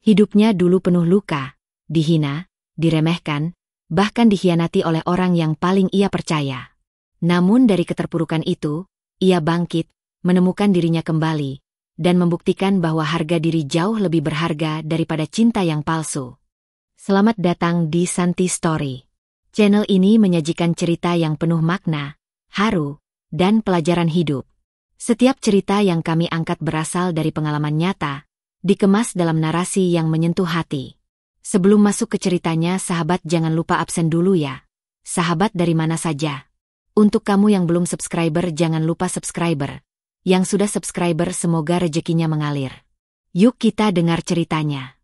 Hidupnya dulu penuh luka, dihina, diremehkan, bahkan dikhianati oleh orang yang paling ia percaya. Namun dari keterpurukan itu, ia bangkit, menemukan dirinya kembali, dan membuktikan bahwa harga diri jauh lebih berharga daripada cinta yang palsu. Selamat datang di Santi Story. Channel ini menyajikan cerita yang penuh makna, haru, dan pelajaran hidup. Setiap cerita yang kami angkat berasal dari pengalaman nyata, dikemas dalam narasi yang menyentuh hati. Sebelum masuk ke ceritanya, sahabat jangan lupa absen dulu ya. Sahabat dari mana saja? Untuk kamu yang belum subscriber jangan lupa subscriber. Yang sudah subscriber semoga rezekinya mengalir. Yuk kita dengar ceritanya.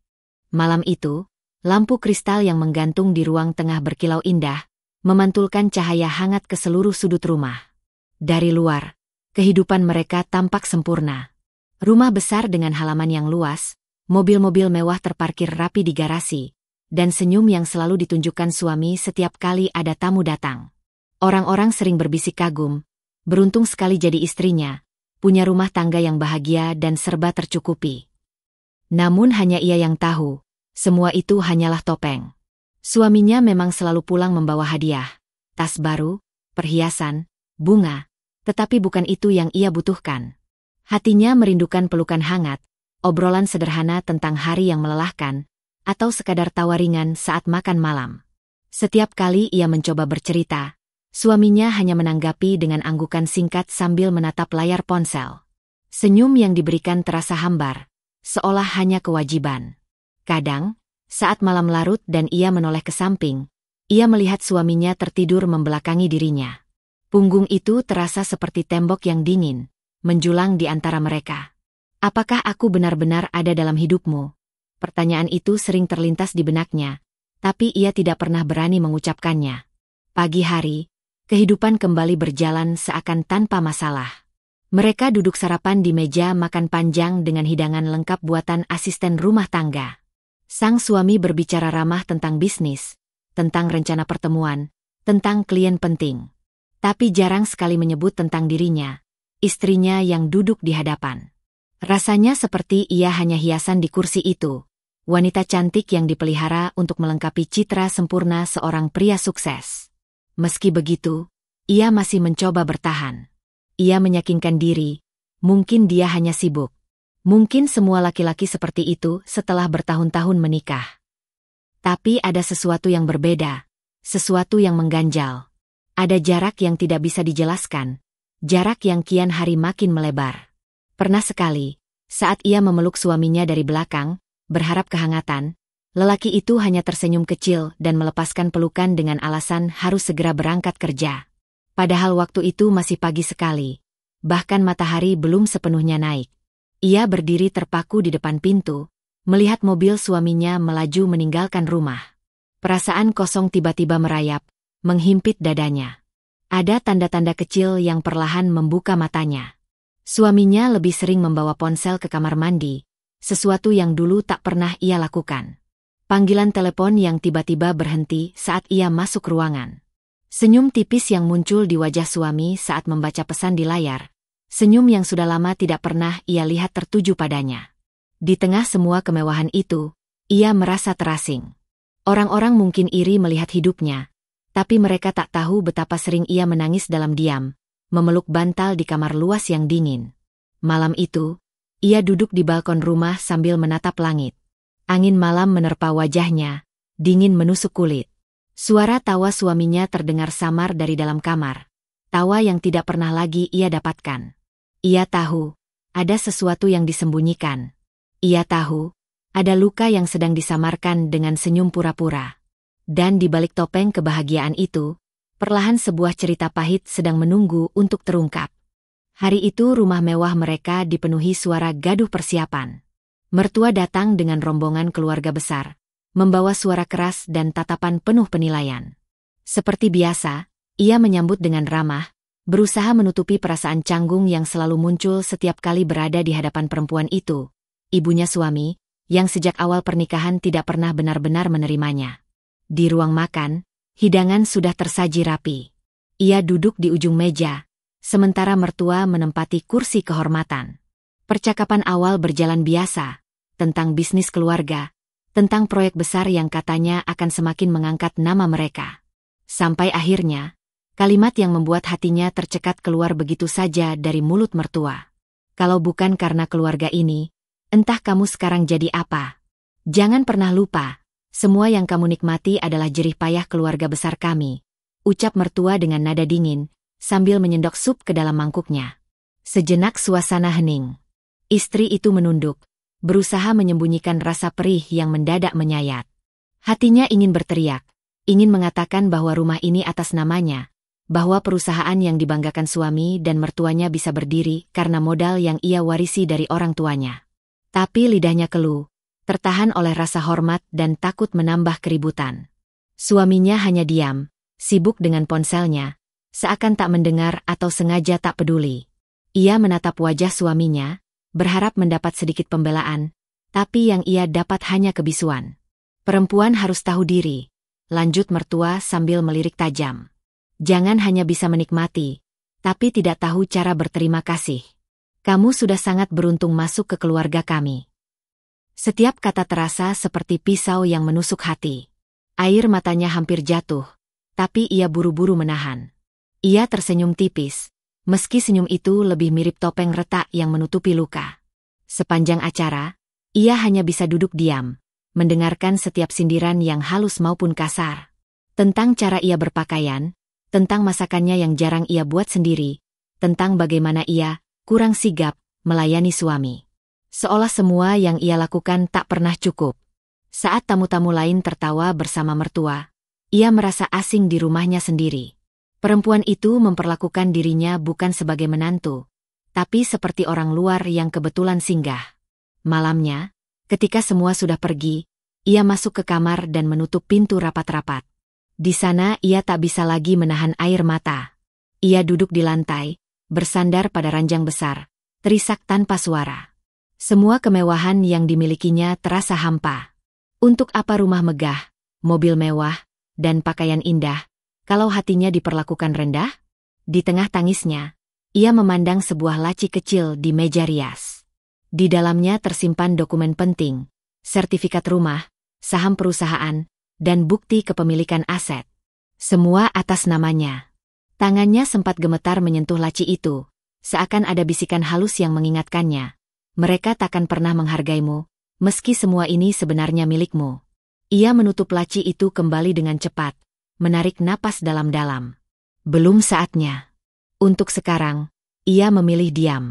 Malam itu, lampu kristal yang menggantung di ruang tengah berkilau indah, memantulkan cahaya hangat ke seluruh sudut rumah. Dari luar, kehidupan mereka tampak sempurna. Rumah besar dengan halaman yang luas, mobil-mobil mewah terparkir rapi di garasi, dan senyum yang selalu ditunjukkan suami setiap kali ada tamu datang. Orang-orang sering berbisik kagum, beruntung sekali jadi istrinya, punya rumah tangga yang bahagia dan serba tercukupi. Namun hanya ia yang tahu, semua itu hanyalah topeng. Suaminya memang selalu pulang membawa hadiah, tas baru, perhiasan, bunga, tetapi bukan itu yang ia butuhkan. Hatinya merindukan pelukan hangat, obrolan sederhana tentang hari yang melelahkan, atau sekadar tawa ringan saat makan malam. Setiap kali ia mencoba bercerita, suaminya hanya menanggapi dengan anggukan singkat sambil menatap layar ponsel. Senyum yang diberikan terasa hambar, seolah hanya kewajiban. Kadang, saat malam larut dan ia menoleh ke samping, ia melihat suaminya tertidur membelakangi dirinya. Punggung itu terasa seperti tembok yang dingin, menjulang di antara mereka. Apakah aku benar-benar ada dalam hidupmu? Pertanyaan itu sering terlintas di benaknya, tapi ia tidak pernah berani mengucapkannya. Pagi hari, kehidupan kembali berjalan seakan tanpa masalah. Mereka duduk sarapan di meja makan panjang dengan hidangan lengkap buatan asisten rumah tangga. Sang suami berbicara ramah tentang bisnis, tentang rencana pertemuan, tentang klien penting. Tapi jarang sekali menyebut tentang dirinya, istrinya yang duduk di hadapan. Rasanya seperti ia hanya hiasan di kursi itu, wanita cantik yang dipelihara untuk melengkapi citra sempurna seorang pria sukses. Meski begitu, ia masih mencoba bertahan. Ia meyakinkan diri, mungkin dia hanya sibuk. Mungkin semua laki-laki seperti itu setelah bertahun-tahun menikah. Tapi ada sesuatu yang berbeda, sesuatu yang mengganjal. Ada jarak yang tidak bisa dijelaskan, jarak yang kian hari makin melebar. Pernah sekali, saat ia memeluk suaminya dari belakang, berharap kehangatan, lelaki itu hanya tersenyum kecil dan melepaskan pelukan dengan alasan harus segera berangkat kerja. Padahal waktu itu masih pagi sekali, bahkan matahari belum sepenuhnya naik. Ia berdiri terpaku di depan pintu, melihat mobil suaminya melaju meninggalkan rumah. Perasaan kosong tiba-tiba merayap, menghimpit dadanya. Ada tanda-tanda kecil yang perlahan membuka matanya. Suaminya lebih sering membawa ponsel ke kamar mandi, sesuatu yang dulu tak pernah ia lakukan. Panggilan telepon yang tiba-tiba berhenti saat ia masuk ruangan. Senyum tipis yang muncul di wajah suami saat membaca pesan di layar. Senyum yang sudah lama tidak pernah ia lihat tertuju padanya. Di tengah semua kemewahan itu, ia merasa terasing. Orang-orang mungkin iri melihat hidupnya, tapi mereka tak tahu betapa sering ia menangis dalam diam, memeluk bantal di kamar luas yang dingin. Malam itu, ia duduk di balkon rumah sambil menatap langit. Angin malam menerpa wajahnya, dingin menusuk kulit. Suara tawa suaminya terdengar samar dari dalam kamar. Tawa yang tidak pernah lagi ia dapatkan. Ia tahu, ada sesuatu yang disembunyikan. Ia tahu, ada luka yang sedang disamarkan dengan senyum pura-pura. Dan di balik topeng kebahagiaan itu, perlahan sebuah cerita pahit sedang menunggu untuk terungkap. Hari itu rumah mewah mereka dipenuhi suara gaduh persiapan. Mertua datang dengan rombongan keluarga besar, membawa suara keras dan tatapan penuh penilaian. Seperti biasa, ia menyambut dengan ramah, berusaha menutupi perasaan canggung yang selalu muncul setiap kali berada di hadapan perempuan itu, ibunya suami, yang sejak awal pernikahan tidak pernah benar-benar menerimanya. Di ruang makan, hidangan sudah tersaji rapi. Ia duduk di ujung meja, sementara mertua menempati kursi kehormatan. Percakapan awal berjalan biasa, tentang bisnis keluarga, tentang proyek besar yang katanya akan semakin mengangkat nama mereka. Sampai akhirnya, kalimat yang membuat hatinya tercekat keluar begitu saja dari mulut mertua. Kalau bukan karena keluarga ini, entah kamu sekarang jadi apa. Jangan pernah lupa, semua yang kamu nikmati adalah jerih payah keluarga besar kami, ucap mertua dengan nada dingin, sambil menyendok sup ke dalam mangkuknya. Sejenak suasana hening. Istri itu menunduk, berusaha menyembunyikan rasa perih yang mendadak menyayat. Hatinya ingin berteriak, ingin mengatakan bahwa rumah ini atas namanya, bahwa perusahaan yang dibanggakan suami dan mertuanya bisa berdiri karena modal yang ia warisi dari orang tuanya. Tapi lidahnya keluh, tertahan oleh rasa hormat dan takut menambah keributan. Suaminya hanya diam, sibuk dengan ponselnya, seakan tak mendengar atau sengaja tak peduli. Ia menatap wajah suaminya, berharap mendapat sedikit pembelaan, tapi yang ia dapat hanya kebisuan. Perempuan harus tahu diri, lanjut mertua sambil melirik tajam. Jangan hanya bisa menikmati, tapi tidak tahu cara berterima kasih. Kamu sudah sangat beruntung masuk ke keluarga kami. Setiap kata terasa seperti pisau yang menusuk hati. Air matanya hampir jatuh, tapi ia buru-buru menahan. Ia tersenyum tipis, meski senyum itu lebih mirip topeng retak yang menutupi luka. Sepanjang acara, ia hanya bisa duduk diam, mendengarkan setiap sindiran yang halus maupun kasar. Tentang cara ia berpakaian, tentang masakannya yang jarang ia buat sendiri, tentang bagaimana ia kurang sigap melayani suami. Seolah semua yang ia lakukan tak pernah cukup. Saat tamu-tamu lain tertawa bersama mertua, ia merasa asing di rumahnya sendiri. Perempuan itu memperlakukan dirinya bukan sebagai menantu, tapi seperti orang luar yang kebetulan singgah. Malamnya, ketika semua sudah pergi, ia masuk ke kamar dan menutup pintu rapat-rapat. Di sana ia tak bisa lagi menahan air mata. Ia duduk di lantai, bersandar pada ranjang besar, terisak tanpa suara. Semua kemewahan yang dimilikinya terasa hampa. Untuk apa rumah megah, mobil mewah, dan pakaian indah, kalau hatinya diperlakukan rendah? Di tengah tangisnya, ia memandang sebuah laci kecil di meja rias. Di dalamnya tersimpan dokumen penting, sertifikat rumah, saham perusahaan, dan bukti kepemilikan aset. Semua atas namanya. Tangannya sempat gemetar menyentuh laci itu, seakan ada bisikan halus yang mengingatkannya. Mereka takkan pernah menghargaimu, meski semua ini sebenarnya milikmu. Ia menutup laci itu kembali dengan cepat, menarik napas dalam-dalam. Belum saatnya. Untuk sekarang, ia memilih diam.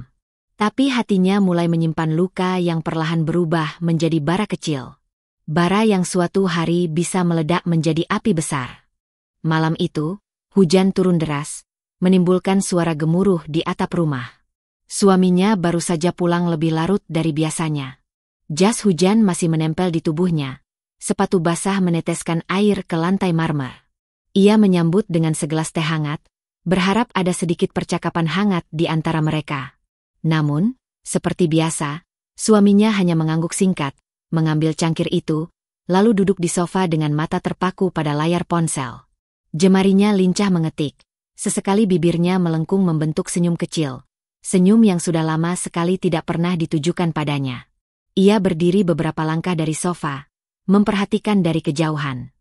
Tapi hatinya mulai menyimpan luka yang perlahan berubah menjadi bara kecil. Bara yang suatu hari bisa meledak menjadi api besar. Malam itu, hujan turun deras, menimbulkan suara gemuruh di atap rumah. Suaminya baru saja pulang lebih larut dari biasanya. Jas hujan masih menempel di tubuhnya. Sepatu basah meneteskan air ke lantai marmer. Ia menyambut dengan segelas teh hangat, berharap ada sedikit percakapan hangat di antara mereka. Namun, seperti biasa, suaminya hanya mengangguk singkat, mengambil cangkir itu, lalu duduk di sofa dengan mata terpaku pada layar ponsel. Jemarinya lincah mengetik, sesekali bibirnya melengkung membentuk senyum kecil, senyum yang sudah lama sekali tidak pernah ditujukan padanya. Ia berdiri beberapa langkah dari sofa, memperhatikan dari kejauhan.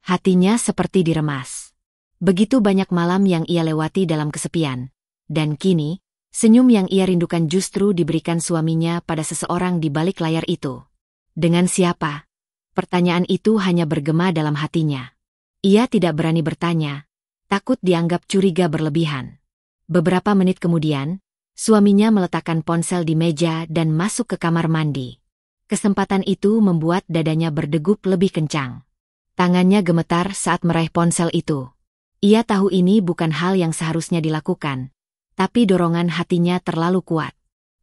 Hatinya seperti diremas. Begitu banyak malam yang ia lewati dalam kesepian, dan kini, senyum yang ia rindukan justru diberikan suaminya pada seseorang di balik layar itu. Dengan siapa? Pertanyaan itu hanya bergema dalam hatinya. Ia tidak berani bertanya, takut dianggap curiga berlebihan. Beberapa menit kemudian, suaminya meletakkan ponsel di meja dan masuk ke kamar mandi. Kesempatan itu membuat dadanya berdegup lebih kencang. Tangannya gemetar saat meraih ponsel itu. Ia tahu ini bukan hal yang seharusnya dilakukan, tapi dorongan hatinya terlalu kuat.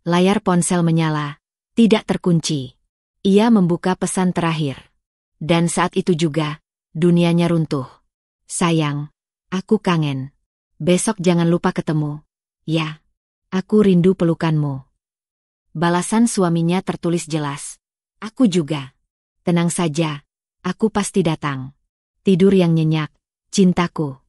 Layar ponsel menyala, tidak terkunci. Ia membuka pesan terakhir. Dan saat itu juga, dunianya runtuh. Sayang, aku kangen. Besok jangan lupa ketemu. Ya, aku rindu pelukanmu. Balasan suaminya tertulis jelas. Aku juga. Tenang saja. Aku pasti datang. Tidur yang nyenyak, cintaku.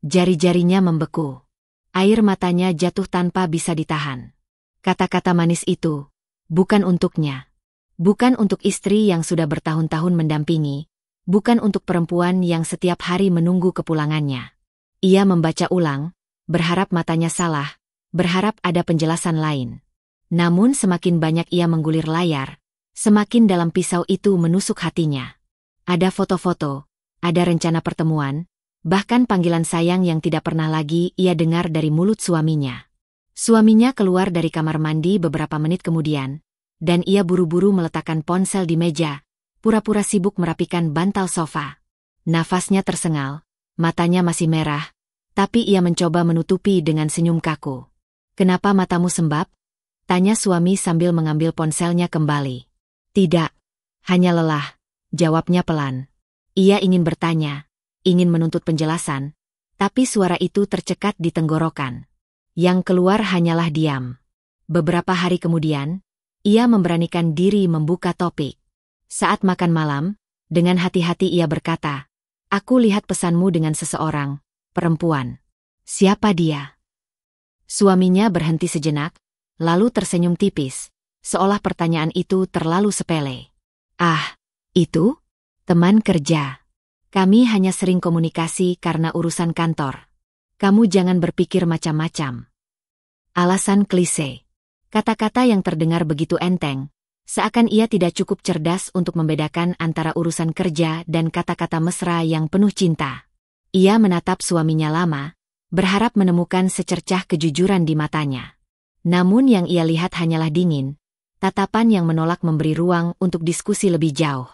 Jari-jarinya membeku. Air matanya jatuh tanpa bisa ditahan. Kata-kata manis itu, bukan untuknya. Bukan untuk istri yang sudah bertahun-tahun mendampingi, bukan untuk perempuan yang setiap hari menunggu kepulangannya. Ia membaca ulang, berharap matanya salah, berharap ada penjelasan lain. Namun semakin banyak ia menggulir layar, semakin dalam pisau itu menusuk hatinya. Ada foto-foto, ada rencana pertemuan, bahkan panggilan sayang yang tidak pernah lagi ia dengar dari mulut suaminya. Suaminya keluar dari kamar mandi beberapa menit kemudian, dan ia buru-buru meletakkan ponsel di meja, pura-pura sibuk merapikan bantal sofa. Nafasnya tersengal, matanya masih merah, tapi ia mencoba menutupi dengan senyum kaku. "Kenapa matamu sembab?" tanya suami sambil mengambil ponselnya kembali. "Tidak, hanya lelah," jawabnya pelan. Ia ingin bertanya, ingin menuntut penjelasan, tapi suara itu tercekat di tenggorokan. Yang keluar hanyalah diam. Beberapa hari kemudian, ia memberanikan diri membuka topik. Saat makan malam, dengan hati-hati ia berkata, "Aku lihat pesanmu dengan seseorang, perempuan. Siapa dia?" Suaminya berhenti sejenak, lalu tersenyum tipis, seolah pertanyaan itu terlalu sepele. "Ah, itu? Teman kerja. Kami hanya sering komunikasi karena urusan kantor. Kamu jangan berpikir macam-macam." Alasan klise. Kata-kata yang terdengar begitu enteng, seakan ia tidak cukup cerdas untuk membedakan antara urusan kerja dan kata-kata mesra yang penuh cinta. Ia menatap suaminya lama, berharap menemukan secercah kejujuran di matanya. Namun yang ia lihat hanyalah dingin, tatapan yang menolak memberi ruang untuk diskusi lebih jauh.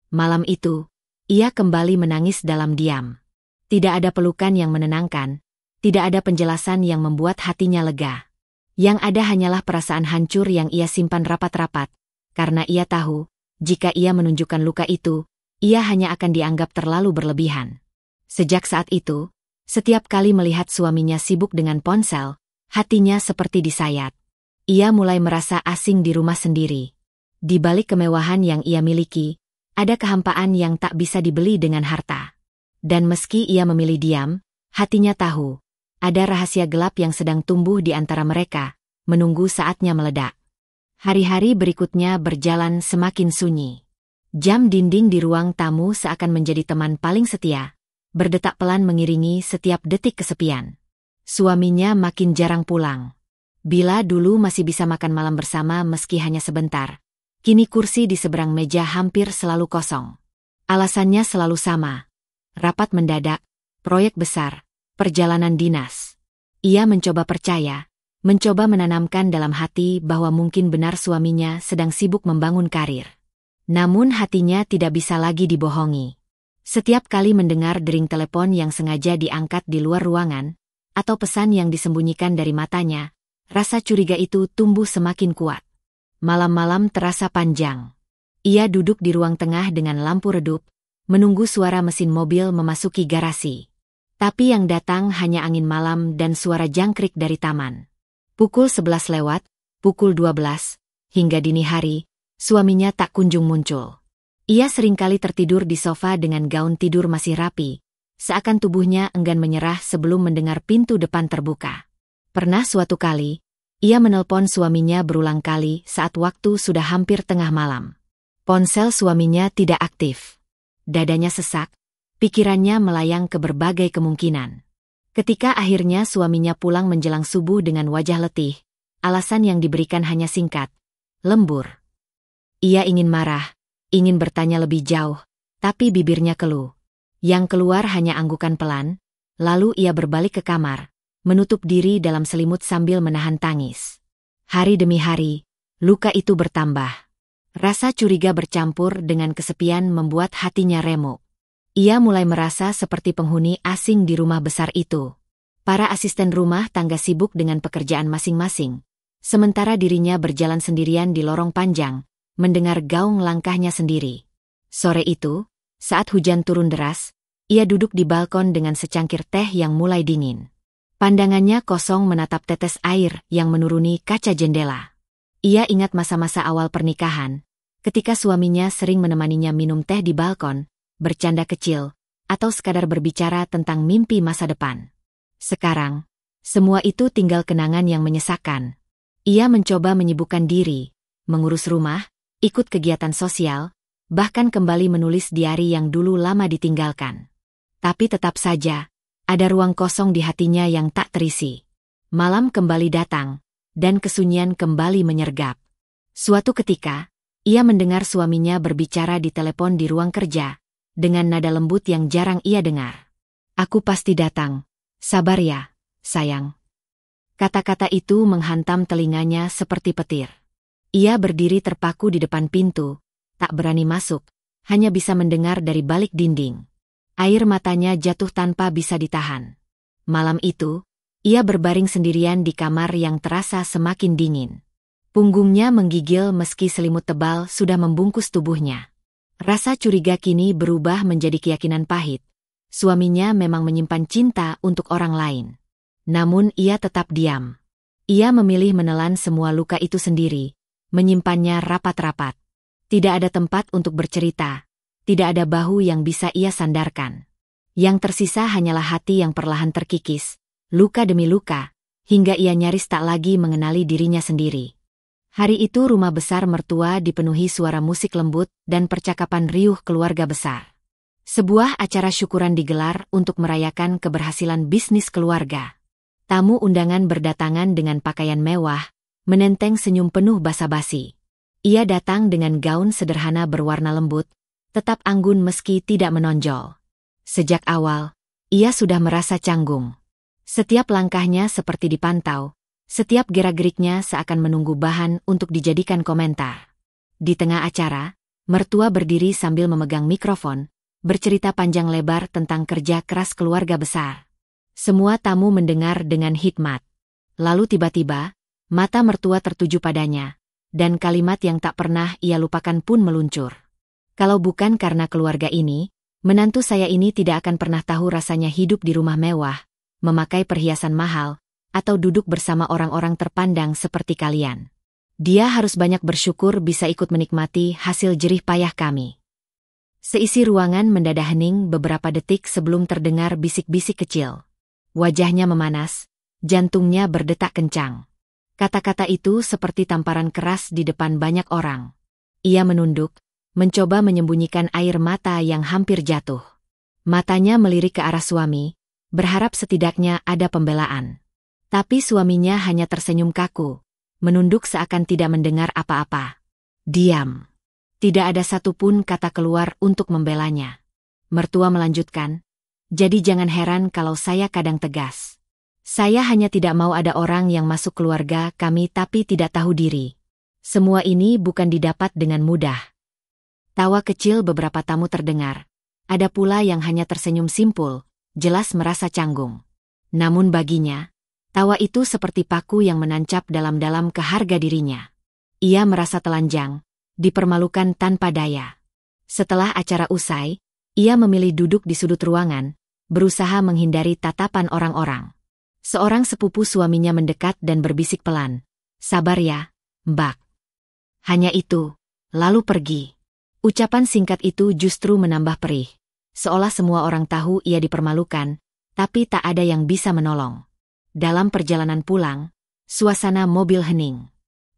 Malam itu, ia kembali menangis dalam diam. Tidak ada pelukan yang menenangkan, tidak ada penjelasan yang membuat hatinya lega. Yang ada hanyalah perasaan hancur yang ia simpan rapat-rapat, karena ia tahu, jika ia menunjukkan luka itu, ia hanya akan dianggap terlalu berlebihan. Sejak saat itu, setiap kali melihat suaminya sibuk dengan ponsel, hatinya seperti disayat. Ia mulai merasa asing di rumah sendiri. Di balik kemewahan yang ia miliki, ada kehampaan yang tak bisa dibeli dengan harta. Dan meski ia memilih diam, hatinya tahu, ada rahasia gelap yang sedang tumbuh di antara mereka, menunggu saatnya meledak. Hari-hari berikutnya berjalan semakin sunyi. Jam dinding di ruang tamu seakan menjadi teman paling setia, berdetak pelan mengiringi setiap detik kesepian. Suaminya makin jarang pulang. Bila dulu masih bisa makan malam bersama meski hanya sebentar, kini kursi di seberang meja hampir selalu kosong. Alasannya selalu sama. Rapat mendadak, proyek besar, perjalanan dinas. Ia mencoba percaya, mencoba menanamkan dalam hati bahwa mungkin benar suaminya sedang sibuk membangun karir. Namun hatinya tidak bisa lagi dibohongi. Setiap kali mendengar dering telepon yang sengaja diangkat di luar ruangan, atau pesan yang disembunyikan dari matanya, rasa curiga itu tumbuh semakin kuat. Malam-malam terasa panjang. Ia duduk di ruang tengah dengan lampu redup, menunggu suara mesin mobil memasuki garasi. Tapi yang datang hanya angin malam dan suara jangkrik dari taman. Pukul 11 lewat, pukul 12, hingga dini hari, suaminya tak kunjung muncul. Ia seringkali tertidur di sofa dengan gaun tidur masih rapi, seakan tubuhnya enggan menyerah sebelum mendengar pintu depan terbuka. Pernah suatu kali, ia menelpon suaminya berulang kali saat waktu sudah hampir tengah malam. Ponsel suaminya tidak aktif. Dadanya sesak. Pikirannya melayang ke berbagai kemungkinan. Ketika akhirnya suaminya pulang menjelang subuh dengan wajah letih, alasan yang diberikan hanya singkat, lembur. Ia ingin marah, ingin bertanya lebih jauh, tapi bibirnya keluh. Yang keluar hanya anggukan pelan, lalu ia berbalik ke kamar, menutup diri dalam selimut sambil menahan tangis. Hari demi hari, luka itu bertambah. Rasa curiga bercampur dengan kesepian membuat hatinya remuk. Ia mulai merasa seperti penghuni asing di rumah besar itu. Para asisten rumah tangga sibuk dengan pekerjaan masing-masing, sementara dirinya berjalan sendirian di lorong panjang, mendengar gaung langkahnya sendiri. Sore itu, saat hujan turun deras, ia duduk di balkon dengan secangkir teh yang mulai dingin. Pandangannya kosong menatap tetes air yang menuruni kaca jendela. Ia ingat masa-masa awal pernikahan, ketika suaminya sering menemaninya minum teh di balkon, bercanda kecil, atau sekadar berbicara tentang mimpi masa depan. Sekarang, semua itu tinggal kenangan yang menyesakkan. Ia mencoba menyibukkan diri, mengurus rumah, ikut kegiatan sosial, bahkan kembali menulis diari yang dulu lama ditinggalkan. Tapi tetap saja, ada ruang kosong di hatinya yang tak terisi. Malam kembali datang, dan kesunyian kembali menyergap. Suatu ketika, ia mendengar suaminya berbicara di telepon di ruang kerja, dengan nada lembut yang jarang ia dengar. "Aku pasti datang. Sabar ya, sayang." Kata-kata itu menghantam telinganya seperti petir. Ia berdiri terpaku di depan pintu, tak berani masuk, hanya bisa mendengar dari balik dinding. Air matanya jatuh tanpa bisa ditahan. Malam itu, ia berbaring sendirian di kamar yang terasa semakin dingin. Punggungnya menggigil meski selimut tebal sudah membungkus tubuhnya. Rasa curiga kini berubah menjadi keyakinan pahit. Suaminya memang menyimpan cinta untuk orang lain. Namun ia tetap diam. Ia memilih menelan semua luka itu sendiri, menyimpannya rapat-rapat. Tidak ada tempat untuk bercerita, tidak ada bahu yang bisa ia sandarkan. Yang tersisa hanyalah hati yang perlahan terkikis, luka demi luka, hingga ia nyaris tak lagi mengenali dirinya sendiri. Hari itu rumah besar mertua dipenuhi suara musik lembut dan percakapan riuh keluarga besar. Sebuah acara syukuran digelar untuk merayakan keberhasilan bisnis keluarga. Tamu undangan berdatangan dengan pakaian mewah, menenteng senyum penuh basa-basi. Ia datang dengan gaun sederhana berwarna lembut, tetap anggun meski tidak menonjol. Sejak awal, ia sudah merasa canggung. Setiap langkahnya seperti dipantau, setiap gerak-geriknya seakan menunggu bahan untuk dijadikan komentar. Di tengah acara, mertua berdiri sambil memegang mikrofon, bercerita panjang lebar tentang kerja keras keluarga besar. Semua tamu mendengar dengan hikmat. Lalu tiba-tiba, mata mertua tertuju padanya, dan kalimat yang tak pernah ia lupakan pun meluncur. "Kalau bukan karena keluarga ini, menantu saya ini tidak akan pernah tahu rasanya hidup di rumah mewah, memakai perhiasan mahal, atau duduk bersama orang-orang terpandang seperti kalian. Dia harus banyak bersyukur bisa ikut menikmati hasil jerih payah kami." Seisi ruangan mendadak hening beberapa detik sebelum terdengar bisik-bisik kecil. Wajahnya memanas, jantungnya berdetak kencang. Kata-kata itu seperti tamparan keras di depan banyak orang. Ia menunduk, mencoba menyembunyikan air mata yang hampir jatuh. Matanya melirik ke arah suami, berharap setidaknya ada pembelaan. Tapi suaminya hanya tersenyum kaku, menunduk seakan tidak mendengar apa-apa. Diam. Tidak ada satupun kata keluar untuk membelanya. Mertua melanjutkan, "Jadi jangan heran kalau saya kadang tegas. Saya hanya tidak mau ada orang yang masuk keluarga kami tapi tidak tahu diri. Semua ini bukan didapat dengan mudah." Tawa kecil beberapa tamu terdengar. Ada pula yang hanya tersenyum simpul, jelas merasa canggung. Namun baginya, tawa itu seperti paku yang menancap dalam-dalam ke harga dirinya. Ia merasa telanjang, dipermalukan tanpa daya. Setelah acara usai, ia memilih duduk di sudut ruangan, berusaha menghindari tatapan orang-orang. Seorang sepupu suaminya mendekat dan berbisik pelan, "Sabar ya, Mbak." Hanya itu, lalu pergi. Ucapan singkat itu justru menambah perih. Seolah semua orang tahu ia dipermalukan, tapi tak ada yang bisa menolong. Dalam perjalanan pulang, suasana mobil hening.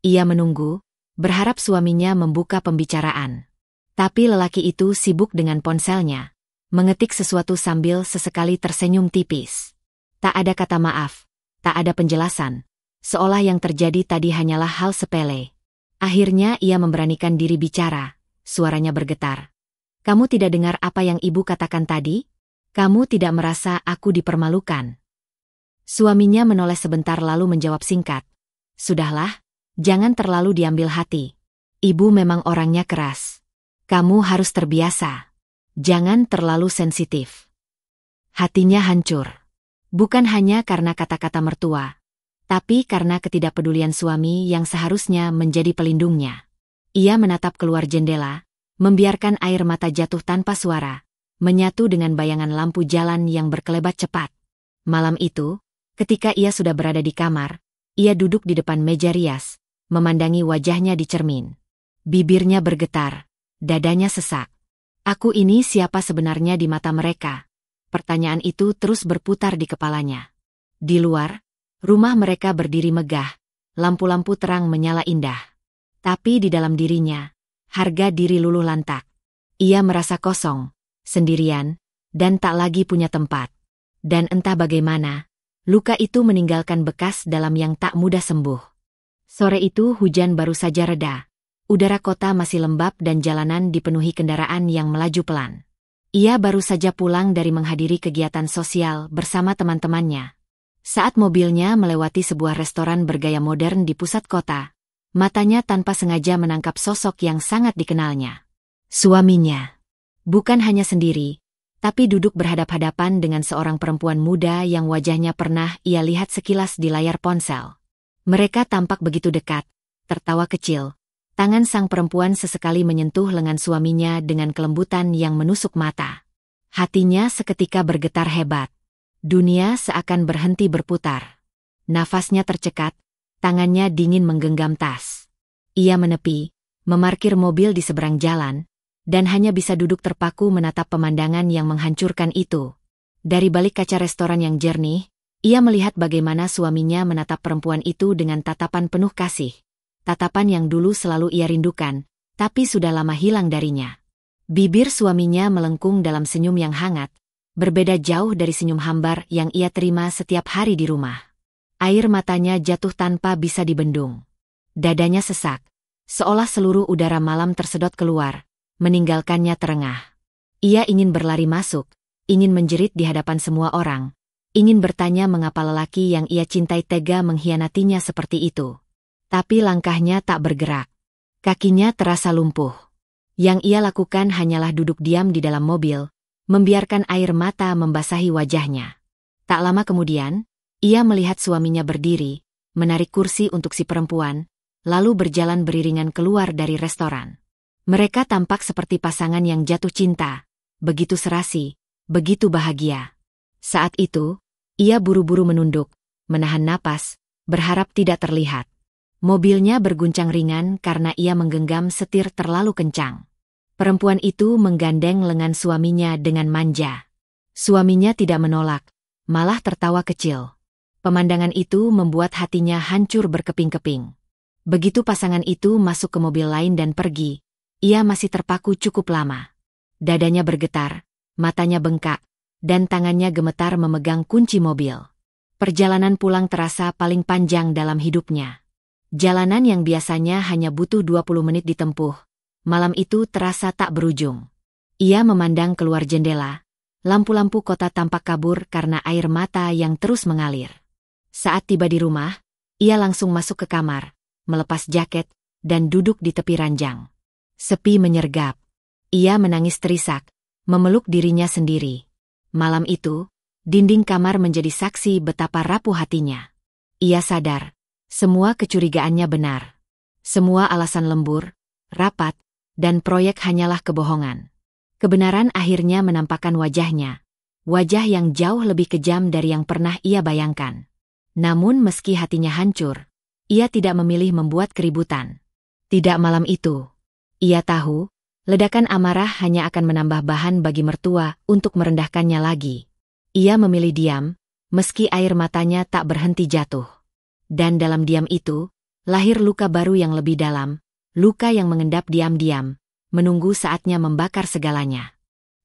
Ia menunggu, berharap suaminya membuka pembicaraan. Tapi lelaki itu sibuk dengan ponselnya, mengetik sesuatu sambil sesekali tersenyum tipis. Tak ada kata maaf, tak ada penjelasan, seolah yang terjadi tadi hanyalah hal sepele. Akhirnya ia memberanikan diri bicara, suaranya bergetar. "Kamu tidak dengar apa yang ibu katakan tadi? Kamu tidak merasa aku dipermalukan?" Suaminya menoleh sebentar lalu menjawab singkat, "Sudahlah, jangan terlalu diambil hati. Ibu memang orangnya keras. Kamu harus terbiasa. Jangan terlalu sensitif." Hatinya hancur. Bukan hanya karena kata-kata mertua, tapi karena ketidakpedulian suami yang seharusnya menjadi pelindungnya. Ia menatap keluar jendela, membiarkan air mata jatuh tanpa suara, menyatu dengan bayangan lampu jalan yang berkelebat cepat. Malam itu, ketika ia sudah berada di kamar, ia duduk di depan meja rias, memandangi wajahnya di cermin. Bibirnya bergetar, dadanya sesak. "Aku ini siapa sebenarnya di mata mereka?" Pertanyaan itu terus berputar di kepalanya. Di luar, rumah mereka berdiri megah, lampu-lampu terang menyala indah. Tapi di dalam dirinya, harga diri luluh lantak. Ia merasa kosong, sendirian, dan tak lagi punya tempat. Dan entah bagaimana, luka itu meninggalkan bekas dalam yang tak mudah sembuh. Sore itu hujan baru saja reda. Udara kota masih lembab dan jalanan dipenuhi kendaraan yang melaju pelan. Ia baru saja pulang dari menghadiri kegiatan sosial bersama teman-temannya. Saat mobilnya melewati sebuah restoran bergaya modern di pusat kota, matanya tanpa sengaja menangkap sosok yang sangat dikenalnya. Suaminya. Bukan hanya sendiri, tapi duduk berhadap-hadapan dengan seorang perempuan muda yang wajahnya pernah ia lihat sekilas di layar ponsel. Mereka tampak begitu dekat, tertawa kecil. Tangan sang perempuan sesekali menyentuh lengan suaminya dengan kelembutan yang menusuk mata. Hatinya seketika bergetar hebat. Dunia seakan berhenti berputar. Nafasnya tercekat, tangannya dingin menggenggam tas. Ia menepi, memarkir mobil di seberang jalan, dan hanya bisa duduk terpaku menatap pemandangan yang menghancurkan itu. Dari balik kaca restoran yang jernih, ia melihat bagaimana suaminya menatap perempuan itu dengan tatapan penuh kasih. Tatapan yang dulu selalu ia rindukan, tapi sudah lama hilang darinya. Bibir suaminya melengkung dalam senyum yang hangat, berbeda jauh dari senyum hambar yang ia terima setiap hari di rumah. Air matanya jatuh tanpa bisa dibendung. Dadanya sesak, seolah seluruh udara malam tersedot keluar, meninggalkannya terengah. Ia ingin berlari masuk, ingin menjerit di hadapan semua orang, ingin bertanya mengapa lelaki yang ia cintai tega mengkhianatinya seperti itu. Tapi langkahnya tak bergerak. Kakinya terasa lumpuh. Yang ia lakukan hanyalah duduk diam di dalam mobil, membiarkan air mata membasahi wajahnya. Tak lama kemudian, ia melihat suaminya berdiri, menarik kursi untuk si perempuan, lalu berjalan beriringan keluar dari restoran. Mereka tampak seperti pasangan yang jatuh cinta, begitu serasi, begitu bahagia. Saat itu, ia buru-buru menunduk, menahan napas, berharap tidak terlihat. Mobilnya berguncang ringan karena ia menggenggam setir terlalu kencang. Perempuan itu menggandeng lengan suaminya dengan manja. Suaminya tidak menolak, malah tertawa kecil. Pemandangan itu membuat hatinya hancur berkeping-keping. Begitu pasangan itu masuk ke mobil lain dan pergi, ia masih terpaku cukup lama. Dadanya bergetar, matanya bengkak, dan tangannya gemetar memegang kunci mobil. Perjalanan pulang terasa paling panjang dalam hidupnya. Jalanan yang biasanya hanya butuh 20 menit ditempuh, malam itu terasa tak berujung. Ia memandang keluar jendela, lampu-lampu kota tampak kabur karena air mata yang terus mengalir. Saat tiba di rumah, ia langsung masuk ke kamar, melepas jaket, dan duduk di tepi ranjang. Sepi menyergap. Ia menangis terisak, memeluk dirinya sendiri. Malam itu, dinding kamar menjadi saksi betapa rapuh hatinya. Ia sadar. Semua kecurigaannya benar. Semua alasan lembur, rapat, dan proyek hanyalah kebohongan. Kebenaran akhirnya menampakkan wajahnya. Wajah yang jauh lebih kejam dari yang pernah ia bayangkan. Namun meski hatinya hancur, ia tidak memilih membuat keributan. Tidak malam itu. Ia tahu, ledakan amarah hanya akan menambah bahan bagi mertua untuk merendahkannya lagi. Ia memilih diam, meski air matanya tak berhenti jatuh. Dan dalam diam itu, lahir luka baru yang lebih dalam, luka yang mengendap diam-diam, menunggu saatnya membakar segalanya.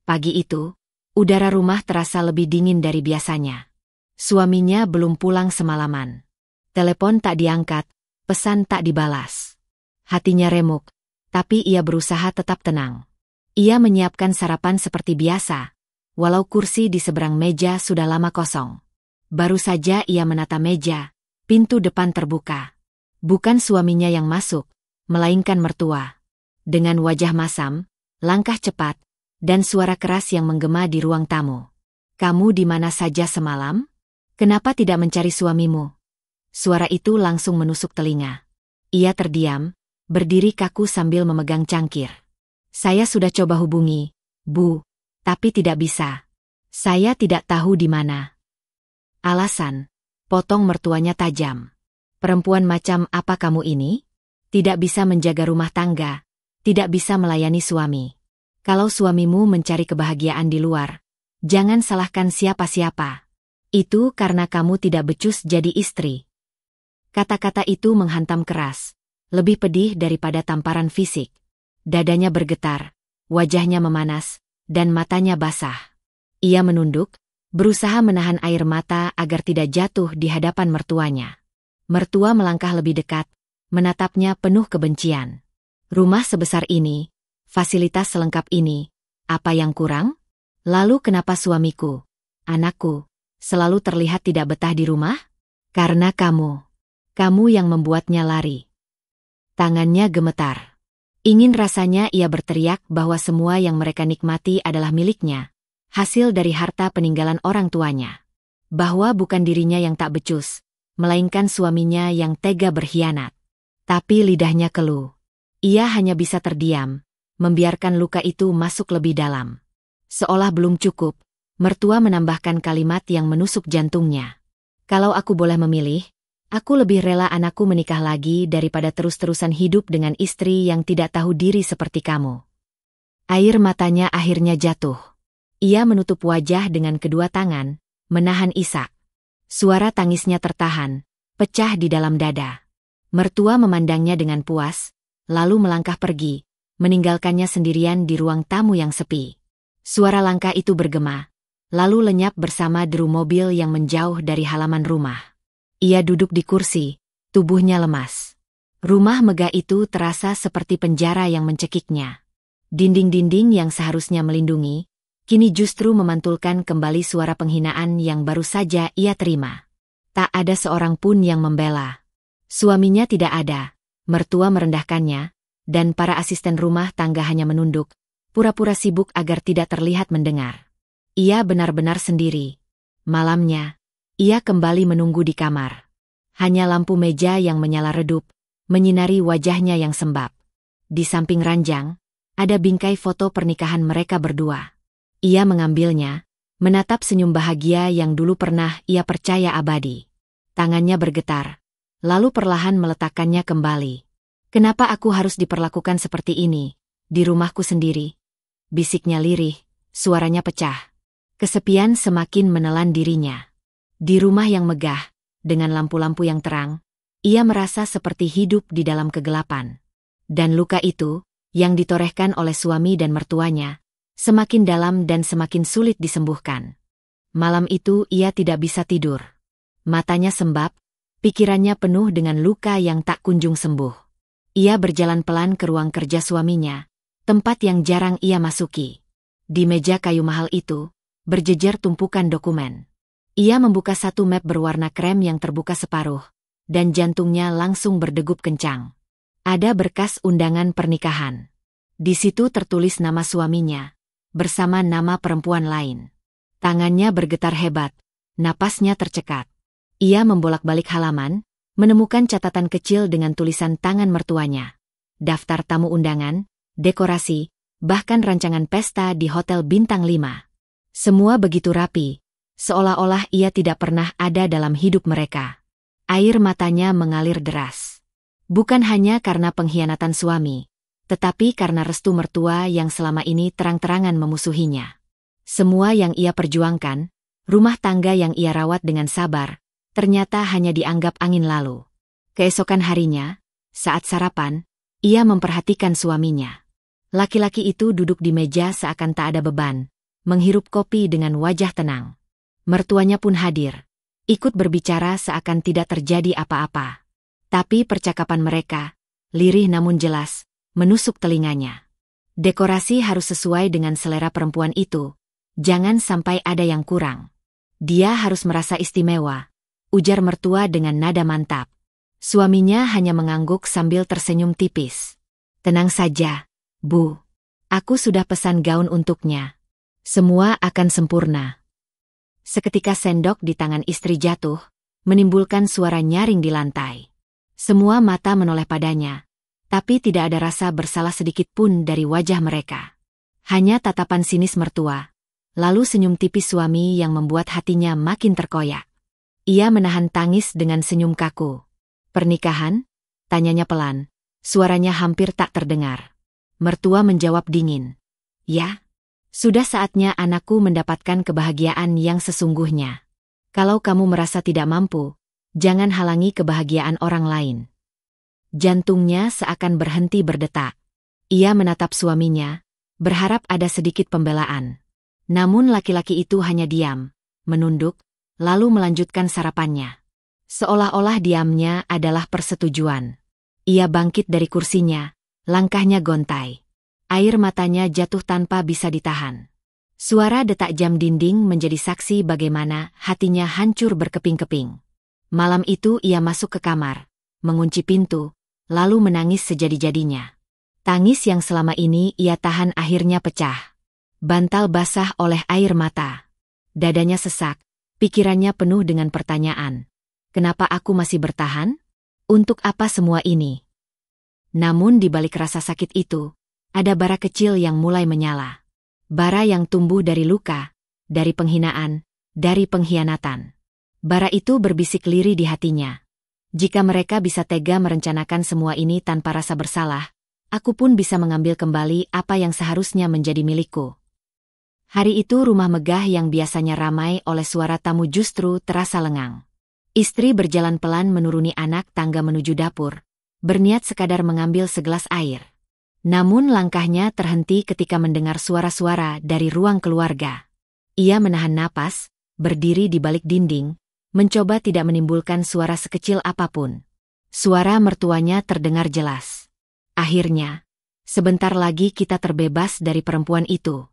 Pagi itu, udara rumah terasa lebih dingin dari biasanya. Suaminya belum pulang semalaman. Telepon tak diangkat, pesan tak dibalas. Hatinya remuk, tapi ia berusaha tetap tenang. Ia menyiapkan sarapan seperti biasa, walau kursi di seberang meja sudah lama kosong. Baru saja ia menata meja, pintu depan terbuka. Bukan suaminya yang masuk, melainkan mertua. Dengan wajah masam, langkah cepat, dan suara keras yang menggema di ruang tamu. "Kamu di mana saja semalam? Kenapa tidak mencari suamimu?" Suara itu langsung menusuk telinga. Ia terdiam, berdiri kaku sambil memegang cangkir. "Saya sudah coba hubungi, Bu, tapi tidak bisa. Saya tidak tahu di mana." "Alasan?" Potong mertuanya tajam. "Perempuan macam apa kamu ini? Tidak bisa menjaga rumah tangga, tidak bisa melayani suami. Kalau suamimu mencari kebahagiaan di luar, jangan salahkan siapa-siapa. Itu karena kamu tidak becus jadi istri." Kata-kata itu menghantam keras, lebih pedih daripada tamparan fisik. Dadanya bergetar, wajahnya memanas, dan matanya basah. Ia menunduk, berusaha menahan air mata agar tidak jatuh di hadapan mertuanya. Mertua melangkah lebih dekat, menatapnya penuh kebencian. Rumah sebesar ini, fasilitas selengkap ini, apa yang kurang? Lalu kenapa suamiku, anakku, selalu terlihat tidak betah di rumah? Karena kamu yang membuatnya lari. Tangannya gemetar. Ingin rasanya ia berteriak bahwa semua yang mereka nikmati adalah miliknya, hasil dari harta peninggalan orang tuanya. Bahwa bukan dirinya yang tak becus, melainkan suaminya yang tega berkhianat. Tapi lidahnya keluh. Ia hanya bisa terdiam, membiarkan luka itu masuk lebih dalam. Seolah belum cukup, mertua menambahkan kalimat yang menusuk jantungnya. Kalau aku boleh memilih, aku lebih rela anakku menikah lagi daripada terus-terusan hidup dengan istri yang tidak tahu diri seperti kamu. Air matanya akhirnya jatuh. Ia menutup wajah dengan kedua tangan, menahan isak. Suara tangisnya tertahan, pecah di dalam dada. Mertua memandangnya dengan puas, lalu melangkah pergi, meninggalkannya sendirian di ruang tamu yang sepi. Suara langkah itu bergema, lalu lenyap bersama deru mobil yang menjauh dari halaman rumah. Ia duduk di kursi, tubuhnya lemas. Rumah megah itu terasa seperti penjara yang mencekiknya. Dinding-dinding yang seharusnya melindungi, kini justru memantulkan kembali suara penghinaan yang baru saja ia terima. Tak ada seorang pun yang membela. Suaminya tidak ada, mertua merendahkannya, dan para asisten rumah tangga hanya menunduk, pura-pura sibuk agar tidak terlihat mendengar. Ia benar-benar sendiri. Malamnya, ia kembali menunggu di kamar. Hanya lampu meja yang menyala redup, menyinari wajahnya yang sembab. Di samping ranjang, ada bingkai foto pernikahan mereka berdua. Ia mengambilnya, menatap senyum bahagia yang dulu pernah ia percaya abadi. Tangannya bergetar, lalu perlahan meletakkannya kembali. Kenapa aku harus diperlakukan seperti ini, di rumahku sendiri? Bisiknya lirih, suaranya pecah. Kesepian semakin menelan dirinya. Di rumah yang megah, dengan lampu-lampu yang terang, ia merasa seperti hidup di dalam kegelapan. Dan luka itu, yang ditorehkan oleh suami dan mertuanya, semakin dalam dan semakin sulit disembuhkan. Malam itu ia tidak bisa tidur. Matanya sembab, pikirannya penuh dengan luka yang tak kunjung sembuh. Ia berjalan pelan ke ruang kerja suaminya, tempat yang jarang ia masuki. Di meja kayu mahal itu, berjejer tumpukan dokumen. Ia membuka satu map berwarna krem yang terbuka separuh, dan jantungnya langsung berdegup kencang. Ada berkas undangan pernikahan. Di situ tertulis nama suaminya, bersama nama perempuan lain. Tangannya bergetar hebat, napasnya tercekat. Ia membolak-balik halaman, menemukan catatan kecil dengan tulisan tangan mertuanya. Daftar tamu undangan, dekorasi, bahkan rancangan pesta di Hotel Bintang 5. Semua begitu rapi, seolah-olah ia tidak pernah ada dalam hidup mereka. Air matanya mengalir deras. Bukan hanya karena pengkhianatan suami, tetapi karena restu mertua yang selama ini terang-terangan memusuhinya. Semua yang ia perjuangkan, rumah tangga yang ia rawat dengan sabar, ternyata hanya dianggap angin lalu. Keesokan harinya, saat sarapan, ia memperhatikan suaminya. Laki-laki itu duduk di meja seakan tak ada beban, menghirup kopi dengan wajah tenang. Mertuanya pun hadir, ikut berbicara seakan tidak terjadi apa-apa. Tapi percakapan mereka, lirih namun jelas, menusuk telinganya. Dekorasi harus sesuai dengan selera perempuan itu, jangan sampai ada yang kurang. Dia harus merasa istimewa, ujar mertua dengan nada mantap. Suaminya hanya mengangguk sambil tersenyum tipis. Tenang saja, Bu. Aku sudah pesan gaun untuknya. Semua akan sempurna. Seketika sendok di tangan istri jatuh, menimbulkan suara nyaring di lantai. Semua mata menoleh padanya, tapi tidak ada rasa bersalah sedikit pun dari wajah mereka. Hanya tatapan sinis mertua, lalu senyum tipis suami yang membuat hatinya makin terkoyak. Ia menahan tangis dengan senyum kaku. Pernikahan? Tanyanya pelan. Suaranya hampir tak terdengar. Mertua menjawab dingin. Ya, sudah saatnya anakku mendapatkan kebahagiaan yang sesungguhnya. Kalau kamu merasa tidak mampu, jangan halangi kebahagiaan orang lain. Jantungnya seakan berhenti berdetak. Ia menatap suaminya, berharap ada sedikit pembelaan. Namun laki-laki itu hanya diam, menunduk, lalu melanjutkan sarapannya. Seolah-olah diamnya adalah persetujuan. Ia bangkit dari kursinya, langkahnya gontai. Air matanya jatuh tanpa bisa ditahan. Suara detak jam dinding menjadi saksi bagaimana hatinya hancur berkeping-keping. Malam itu ia masuk ke kamar, mengunci pintu, lalu menangis sejadi-jadinya. Tangis yang selama ini ia tahan akhirnya pecah. Bantal basah oleh air mata. Dadanya sesak, pikirannya penuh dengan pertanyaan. Kenapa aku masih bertahan? Untuk apa semua ini? Namun di balik rasa sakit itu, ada bara kecil yang mulai menyala. Bara yang tumbuh dari luka, dari penghinaan, dari pengkhianatan. Bara itu berbisik lirih di hatinya. Jika mereka bisa tega merencanakan semua ini tanpa rasa bersalah, aku pun bisa mengambil kembali apa yang seharusnya menjadi milikku. Hari itu rumah megah yang biasanya ramai oleh suara tamu justru terasa lengang. Istri berjalan pelan menuruni anak tangga menuju dapur, berniat sekadar mengambil segelas air. Namun langkahnya terhenti ketika mendengar suara-suara dari ruang keluarga. Ia menahan napas, berdiri di balik dinding, mencoba tidak menimbulkan suara sekecil apapun. Suara mertuanya terdengar jelas. Akhirnya, sebentar lagi kita terbebas dari perempuan itu.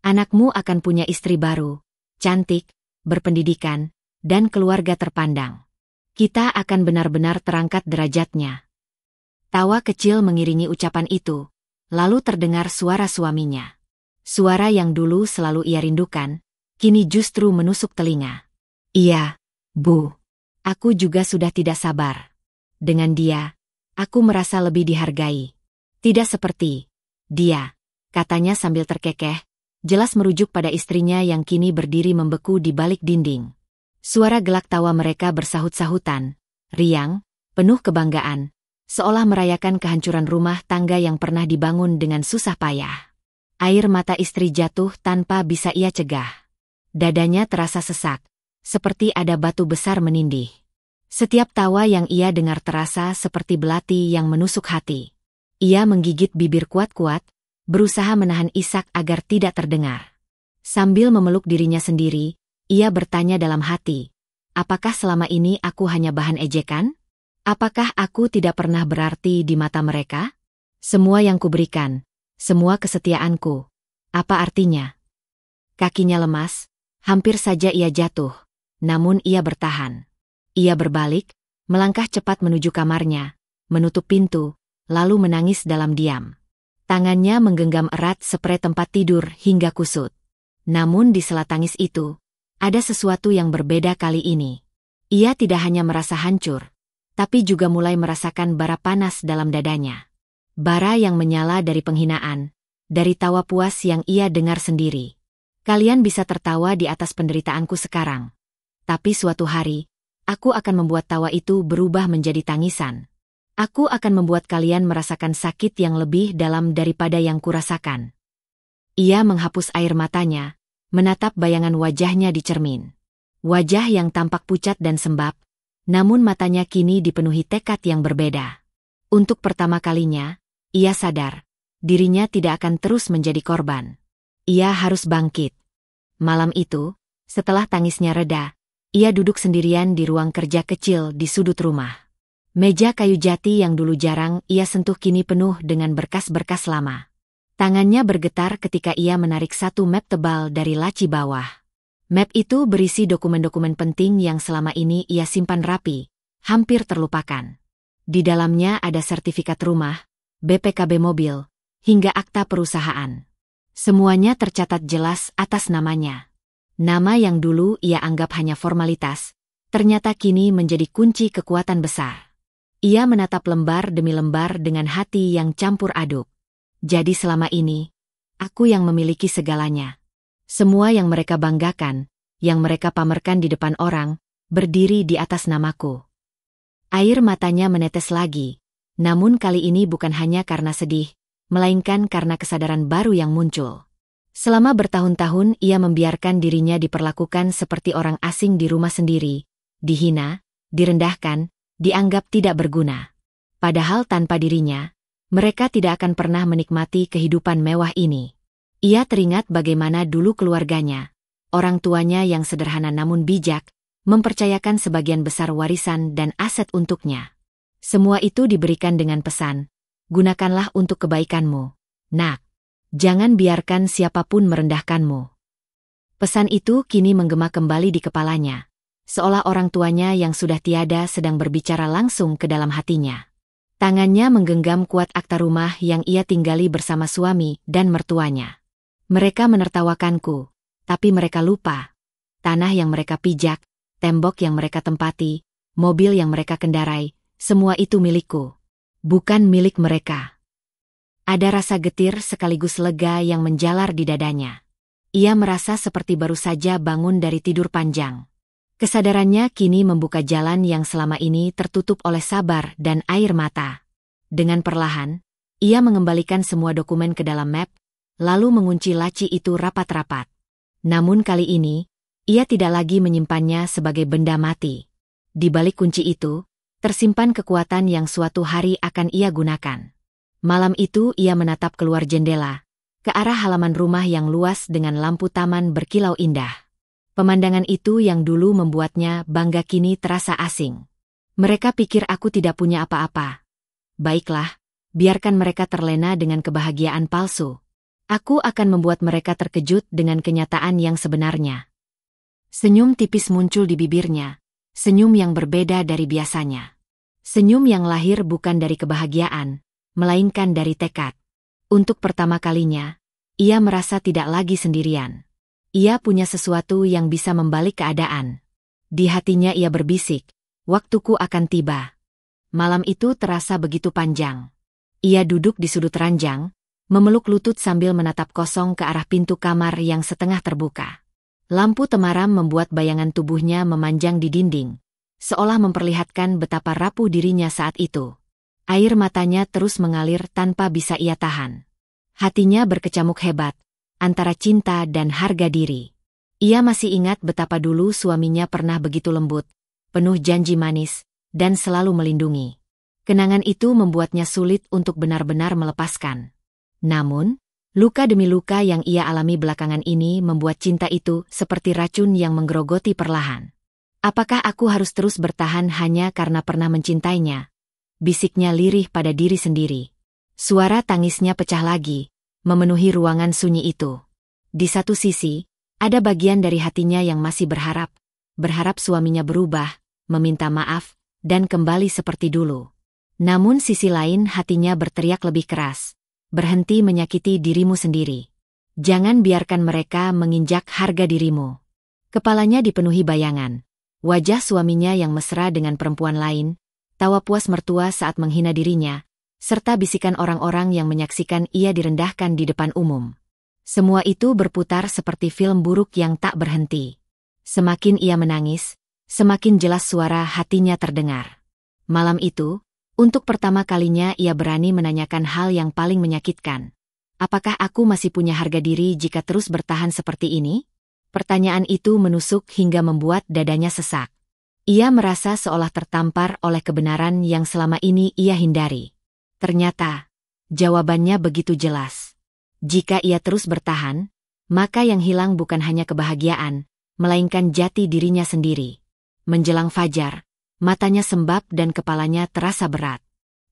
Anakmu akan punya istri baru, cantik, berpendidikan, dan keluarga terpandang. Kita akan benar-benar terangkat derajatnya. Tawa kecil mengiringi ucapan itu, lalu terdengar suara suaminya. Suara yang dulu selalu ia rindukan, kini justru menusuk telinga. Iya, Bu. Aku juga sudah tidak sabar. Dengan dia, aku merasa lebih dihargai. Tidak seperti dia, katanya sambil terkekeh, jelas merujuk pada istrinya yang kini berdiri membeku di balik dinding. Suara gelak tawa mereka bersahut-sahutan, riang, penuh kebanggaan, seolah merayakan kehancuran rumah tangga yang pernah dibangun dengan susah payah. Air mata istri jatuh tanpa bisa ia cegah. Dadanya terasa sesak, seperti ada batu besar menindih. Setiap tawa yang ia dengar terasa seperti belati yang menusuk hati. Ia menggigit bibir kuat-kuat, berusaha menahan isak agar tidak terdengar. Sambil memeluk dirinya sendiri, ia bertanya dalam hati, apakah selama ini aku hanya bahan ejekan? Apakah aku tidak pernah berarti di mata mereka? Semua yang kuberikan, semua kesetiaanku, apa artinya? Kakinya lemas, hampir saja ia jatuh, namun ia bertahan. Ia berbalik, melangkah cepat menuju kamarnya, menutup pintu, lalu menangis dalam diam. Tangannya menggenggam erat sprei tempat tidur hingga kusut. Namun di sela tangis itu, ada sesuatu yang berbeda kali ini. Ia tidak hanya merasa hancur, tapi juga mulai merasakan bara panas dalam dadanya. Bara yang menyala dari penghinaan, dari tawa puas yang ia dengar sendiri. Kalian bisa tertawa di atas penderitaanku sekarang. Tapi suatu hari, aku akan membuat tawa itu berubah menjadi tangisan. Aku akan membuat kalian merasakan sakit yang lebih dalam daripada yang kurasakan. Ia menghapus air matanya, menatap bayangan wajahnya di cermin. Wajah yang tampak pucat dan sembab, namun matanya kini dipenuhi tekad yang berbeda. Untuk pertama kalinya, ia sadar, dirinya tidak akan terus menjadi korban. Ia harus bangkit. Malam itu, setelah tangisnya reda, ia duduk sendirian di ruang kerja kecil di sudut rumah. Meja kayu jati yang dulu jarang ia sentuh kini penuh dengan berkas-berkas lama. Tangannya bergetar ketika ia menarik satu map tebal dari laci bawah. Map itu berisi dokumen-dokumen penting yang selama ini ia simpan rapi, hampir terlupakan. Di dalamnya ada sertifikat rumah, BPKB mobil, hingga akta perusahaan. Semuanya tercatat jelas atas namanya. Nama yang dulu ia anggap hanya formalitas, ternyata kini menjadi kunci kekuatan besar. Ia menatap lembar demi lembar dengan hati yang campur aduk. Jadi selama ini, aku yang memiliki segalanya. Semua yang mereka banggakan, yang mereka pamerkan di depan orang, berdiri di atas namaku. Air matanya menetes lagi, namun kali ini bukan hanya karena sedih, melainkan karena kesadaran baru yang muncul. Selama bertahun-tahun ia membiarkan dirinya diperlakukan seperti orang asing di rumah sendiri, dihina, direndahkan, dianggap tidak berguna. Padahal tanpa dirinya, Mereka tidak akan pernah menikmati kehidupan mewah ini. Ia teringat bagaimana dulu keluarganya, orang tuanya yang sederhana namun bijak, mempercayakan sebagian besar warisan dan aset untuknya. Semua itu diberikan dengan pesan, gunakanlah untuk kebaikanmu, nak. Jangan biarkan siapapun merendahkanmu. Pesan itu kini menggema kembali di kepalanya, seolah orang tuanya yang sudah tiada sedang berbicara langsung ke dalam hatinya. Tangannya menggenggam kuat akta rumah yang ia tinggali bersama suami dan mertuanya. Mereka menertawakanku, tapi mereka lupa. Tanah yang mereka pijak, tembok yang mereka tempati, mobil yang mereka kendarai, semua itu milikku. Bukan milik mereka. Ada rasa getir sekaligus lega yang menjalar di dadanya. Ia merasa seperti baru saja bangun dari tidur panjang. Kesadarannya kini membuka jalan yang selama ini tertutup oleh sabar dan air mata. Dengan perlahan, ia mengembalikan semua dokumen ke dalam map, lalu mengunci laci itu rapat-rapat. Namun kali ini, ia tidak lagi menyimpannya sebagai benda mati. Di balik kunci itu, tersimpan kekuatan yang suatu hari akan ia gunakan. Malam itu ia menatap keluar jendela, ke arah halaman rumah yang luas dengan lampu taman berkilau indah. Pemandangan itu yang dulu membuatnya bangga kini terasa asing. Mereka pikir aku tidak punya apa-apa. Baiklah, biarkan mereka terlena dengan kebahagiaan palsu. Aku akan membuat mereka terkejut dengan kenyataan yang sebenarnya. Senyum tipis muncul di bibirnya, senyum yang berbeda dari biasanya. Senyum yang lahir bukan dari kebahagiaan, melainkan dari tekad. Untuk pertama kalinya, ia merasa tidak lagi sendirian. Ia punya sesuatu yang bisa membalik keadaan. Di hatinya ia berbisik, waktuku akan tiba. Malam itu terasa begitu panjang. Ia duduk di sudut ranjang, memeluk lutut sambil menatap kosong ke arah pintu kamar yang setengah terbuka. Lampu temaram membuat bayangan tubuhnya memanjang di dinding, seolah memperlihatkan betapa rapuh dirinya saat itu. Air matanya terus mengalir tanpa bisa ia tahan. Hatinya berkecamuk hebat, antara cinta dan harga diri. Ia masih ingat betapa dulu suaminya pernah begitu lembut, penuh janji manis, dan selalu melindungi. Kenangan itu membuatnya sulit untuk benar-benar melepaskan. Namun, luka demi luka yang ia alami belakangan ini membuat cinta itu seperti racun yang menggerogoti perlahan. Apakah aku harus terus bertahan hanya karena pernah mencintainya? Bisiknya lirih pada diri sendiri. Suara tangisnya pecah lagi, memenuhi ruangan sunyi itu. Di satu sisi, ada bagian dari hatinya yang masih berharap suaminya berubah, meminta maaf, dan kembali seperti dulu. Namun sisi lain hatinya berteriak lebih keras, berhenti menyakiti dirimu sendiri. Jangan biarkan mereka menginjak harga dirimu. Kepalanya dipenuhi bayangan, wajah suaminya yang mesra dengan perempuan lain, tawa puas mertua saat menghina dirinya, serta bisikan orang-orang yang menyaksikan ia direndahkan di depan umum. Semua itu berputar seperti film buruk yang tak berhenti. Semakin ia menangis, semakin jelas suara hatinya terdengar. Malam itu, untuk pertama kalinya ia berani menanyakan hal yang paling menyakitkan. Apakah aku masih punya harga diri jika terus bertahan seperti ini? Pertanyaan itu menusuk hingga membuat dadanya sesak. Ia merasa seolah tertampar oleh kebenaran yang selama ini ia hindari. Ternyata, jawabannya begitu jelas. Jika ia terus bertahan, maka yang hilang bukan hanya kebahagiaan, melainkan jati dirinya sendiri. Menjelang fajar, matanya sembab dan kepalanya terasa berat.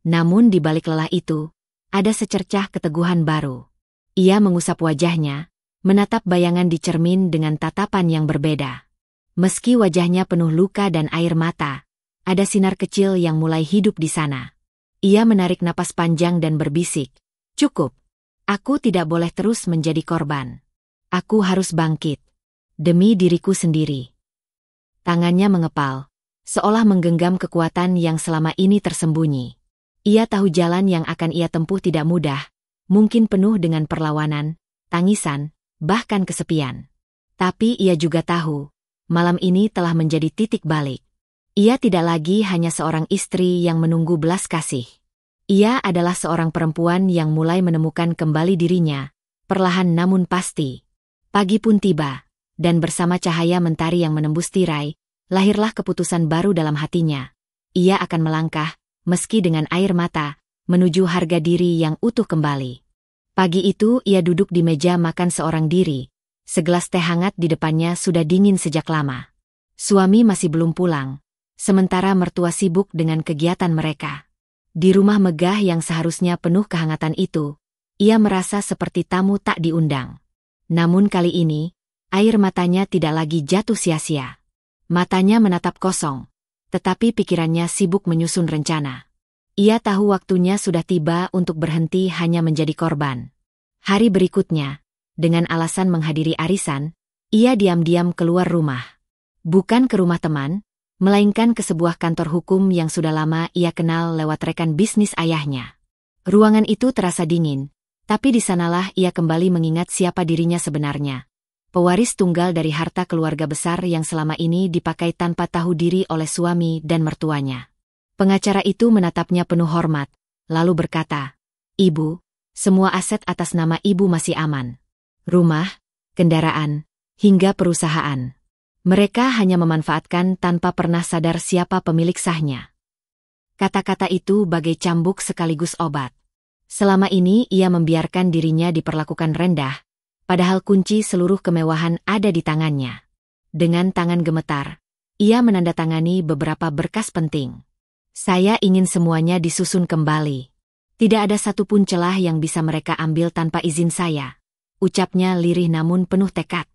Namun di balik lelah itu, ada secercah keteguhan baru. Ia mengusap wajahnya, menatap bayangan di cermin dengan tatapan yang berbeda. Meski wajahnya penuh luka dan air mata, ada sinar kecil yang mulai hidup di sana. Ia menarik napas panjang dan berbisik, "Cukup. Aku tidak boleh terus menjadi korban. Aku harus bangkit. Demi diriku sendiri." Tangannya mengepal, seolah menggenggam kekuatan yang selama ini tersembunyi. Ia tahu jalan yang akan ia tempuh tidak mudah, mungkin penuh dengan perlawanan, tangisan, bahkan kesepian. Tapi ia juga tahu, malam ini telah menjadi titik balik. Ia tidak lagi hanya seorang istri yang menunggu belas kasih. Ia adalah seorang perempuan yang mulai menemukan kembali dirinya, perlahan namun pasti. Pagi pun tiba, dan bersama cahaya mentari yang menembus tirai, lahirlah keputusan baru dalam hatinya. Ia akan melangkah, meski dengan air mata, menuju harga diri yang utuh kembali. Pagi itu ia duduk di meja makan seorang diri. Segelas teh hangat di depannya sudah dingin sejak lama. Suami masih belum pulang, sementara mertua sibuk dengan kegiatan mereka. Di rumah megah yang seharusnya penuh kehangatan itu, ia merasa seperti tamu tak diundang. Namun kali ini, air matanya tidak lagi jatuh sia-sia. Matanya menatap kosong, tetapi pikirannya sibuk menyusun rencana. Ia tahu waktunya sudah tiba untuk berhenti hanya menjadi korban. Hari berikutnya, dengan alasan menghadiri arisan, ia diam-diam keluar rumah. Bukan ke rumah teman, melainkan ke sebuah kantor hukum yang sudah lama ia kenal lewat rekan bisnis ayahnya. Ruangan itu terasa dingin, tapi di sanalah ia kembali mengingat siapa dirinya sebenarnya. Pewaris tunggal dari harta keluarga besar yang selama ini dipakai tanpa tahu diri oleh suami dan mertuanya. Pengacara itu menatapnya penuh hormat, lalu berkata, "Ibu, semua aset atas nama ibu masih aman. Rumah, kendaraan, hingga perusahaan. Mereka hanya memanfaatkan tanpa pernah sadar siapa pemilik sahnya." Kata-kata itu bagai cambuk sekaligus obat. Selama ini ia membiarkan dirinya diperlakukan rendah, padahal kunci seluruh kemewahan ada di tangannya. Dengan tangan gemetar, ia menandatangani beberapa berkas penting. "Saya ingin semuanya disusun kembali. Tidak ada satupun celah yang bisa mereka ambil tanpa izin saya," ucapnya lirih namun penuh tekad.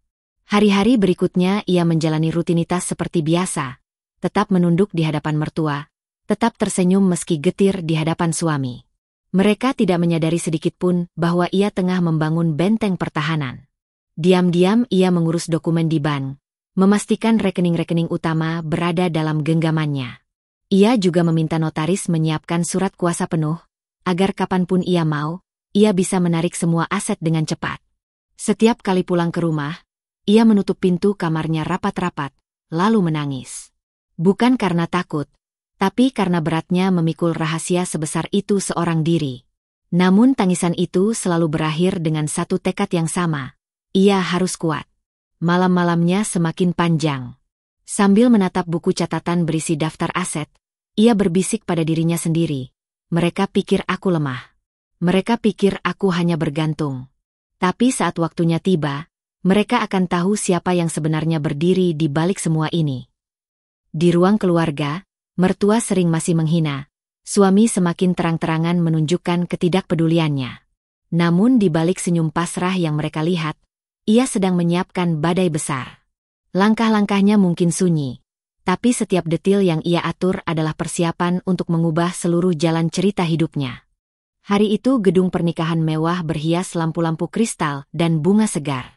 Hari-hari berikutnya ia menjalani rutinitas seperti biasa, tetap menunduk di hadapan mertua, tetap tersenyum meski getir di hadapan suami. Mereka tidak menyadari sedikitpun bahwa ia tengah membangun benteng pertahanan. Diam-diam ia mengurus dokumen di bank, memastikan rekening-rekening utama berada dalam genggamannya. Ia juga meminta notaris menyiapkan surat kuasa penuh, agar kapanpun ia mau, ia bisa menarik semua aset dengan cepat. Setiap kali pulang ke rumah, ia menutup pintu kamarnya rapat-rapat, lalu menangis. Bukan karena takut, tapi karena beratnya memikul rahasia sebesar itu seorang diri. Namun tangisan itu selalu berakhir dengan satu tekad yang sama, ia harus kuat. Malam-malamnya semakin panjang. Sambil menatap buku catatan berisi daftar aset, ia berbisik pada dirinya sendiri. "Mereka pikir aku lemah. Mereka pikir aku hanya bergantung. Tapi saat waktunya tiba, mereka akan tahu siapa yang sebenarnya berdiri di balik semua ini." Di ruang keluarga, mertua sering masih menghina. Suami semakin terang-terangan menunjukkan ketidakpeduliannya. Namun di balik senyum pasrah yang mereka lihat, ia sedang menyiapkan badai besar. Langkah-langkahnya mungkin sunyi, tapi setiap detil yang ia atur adalah persiapan untuk mengubah seluruh jalan cerita hidupnya. Hari itu gedung pernikahan mewah berhias lampu-lampu kristal dan bunga segar.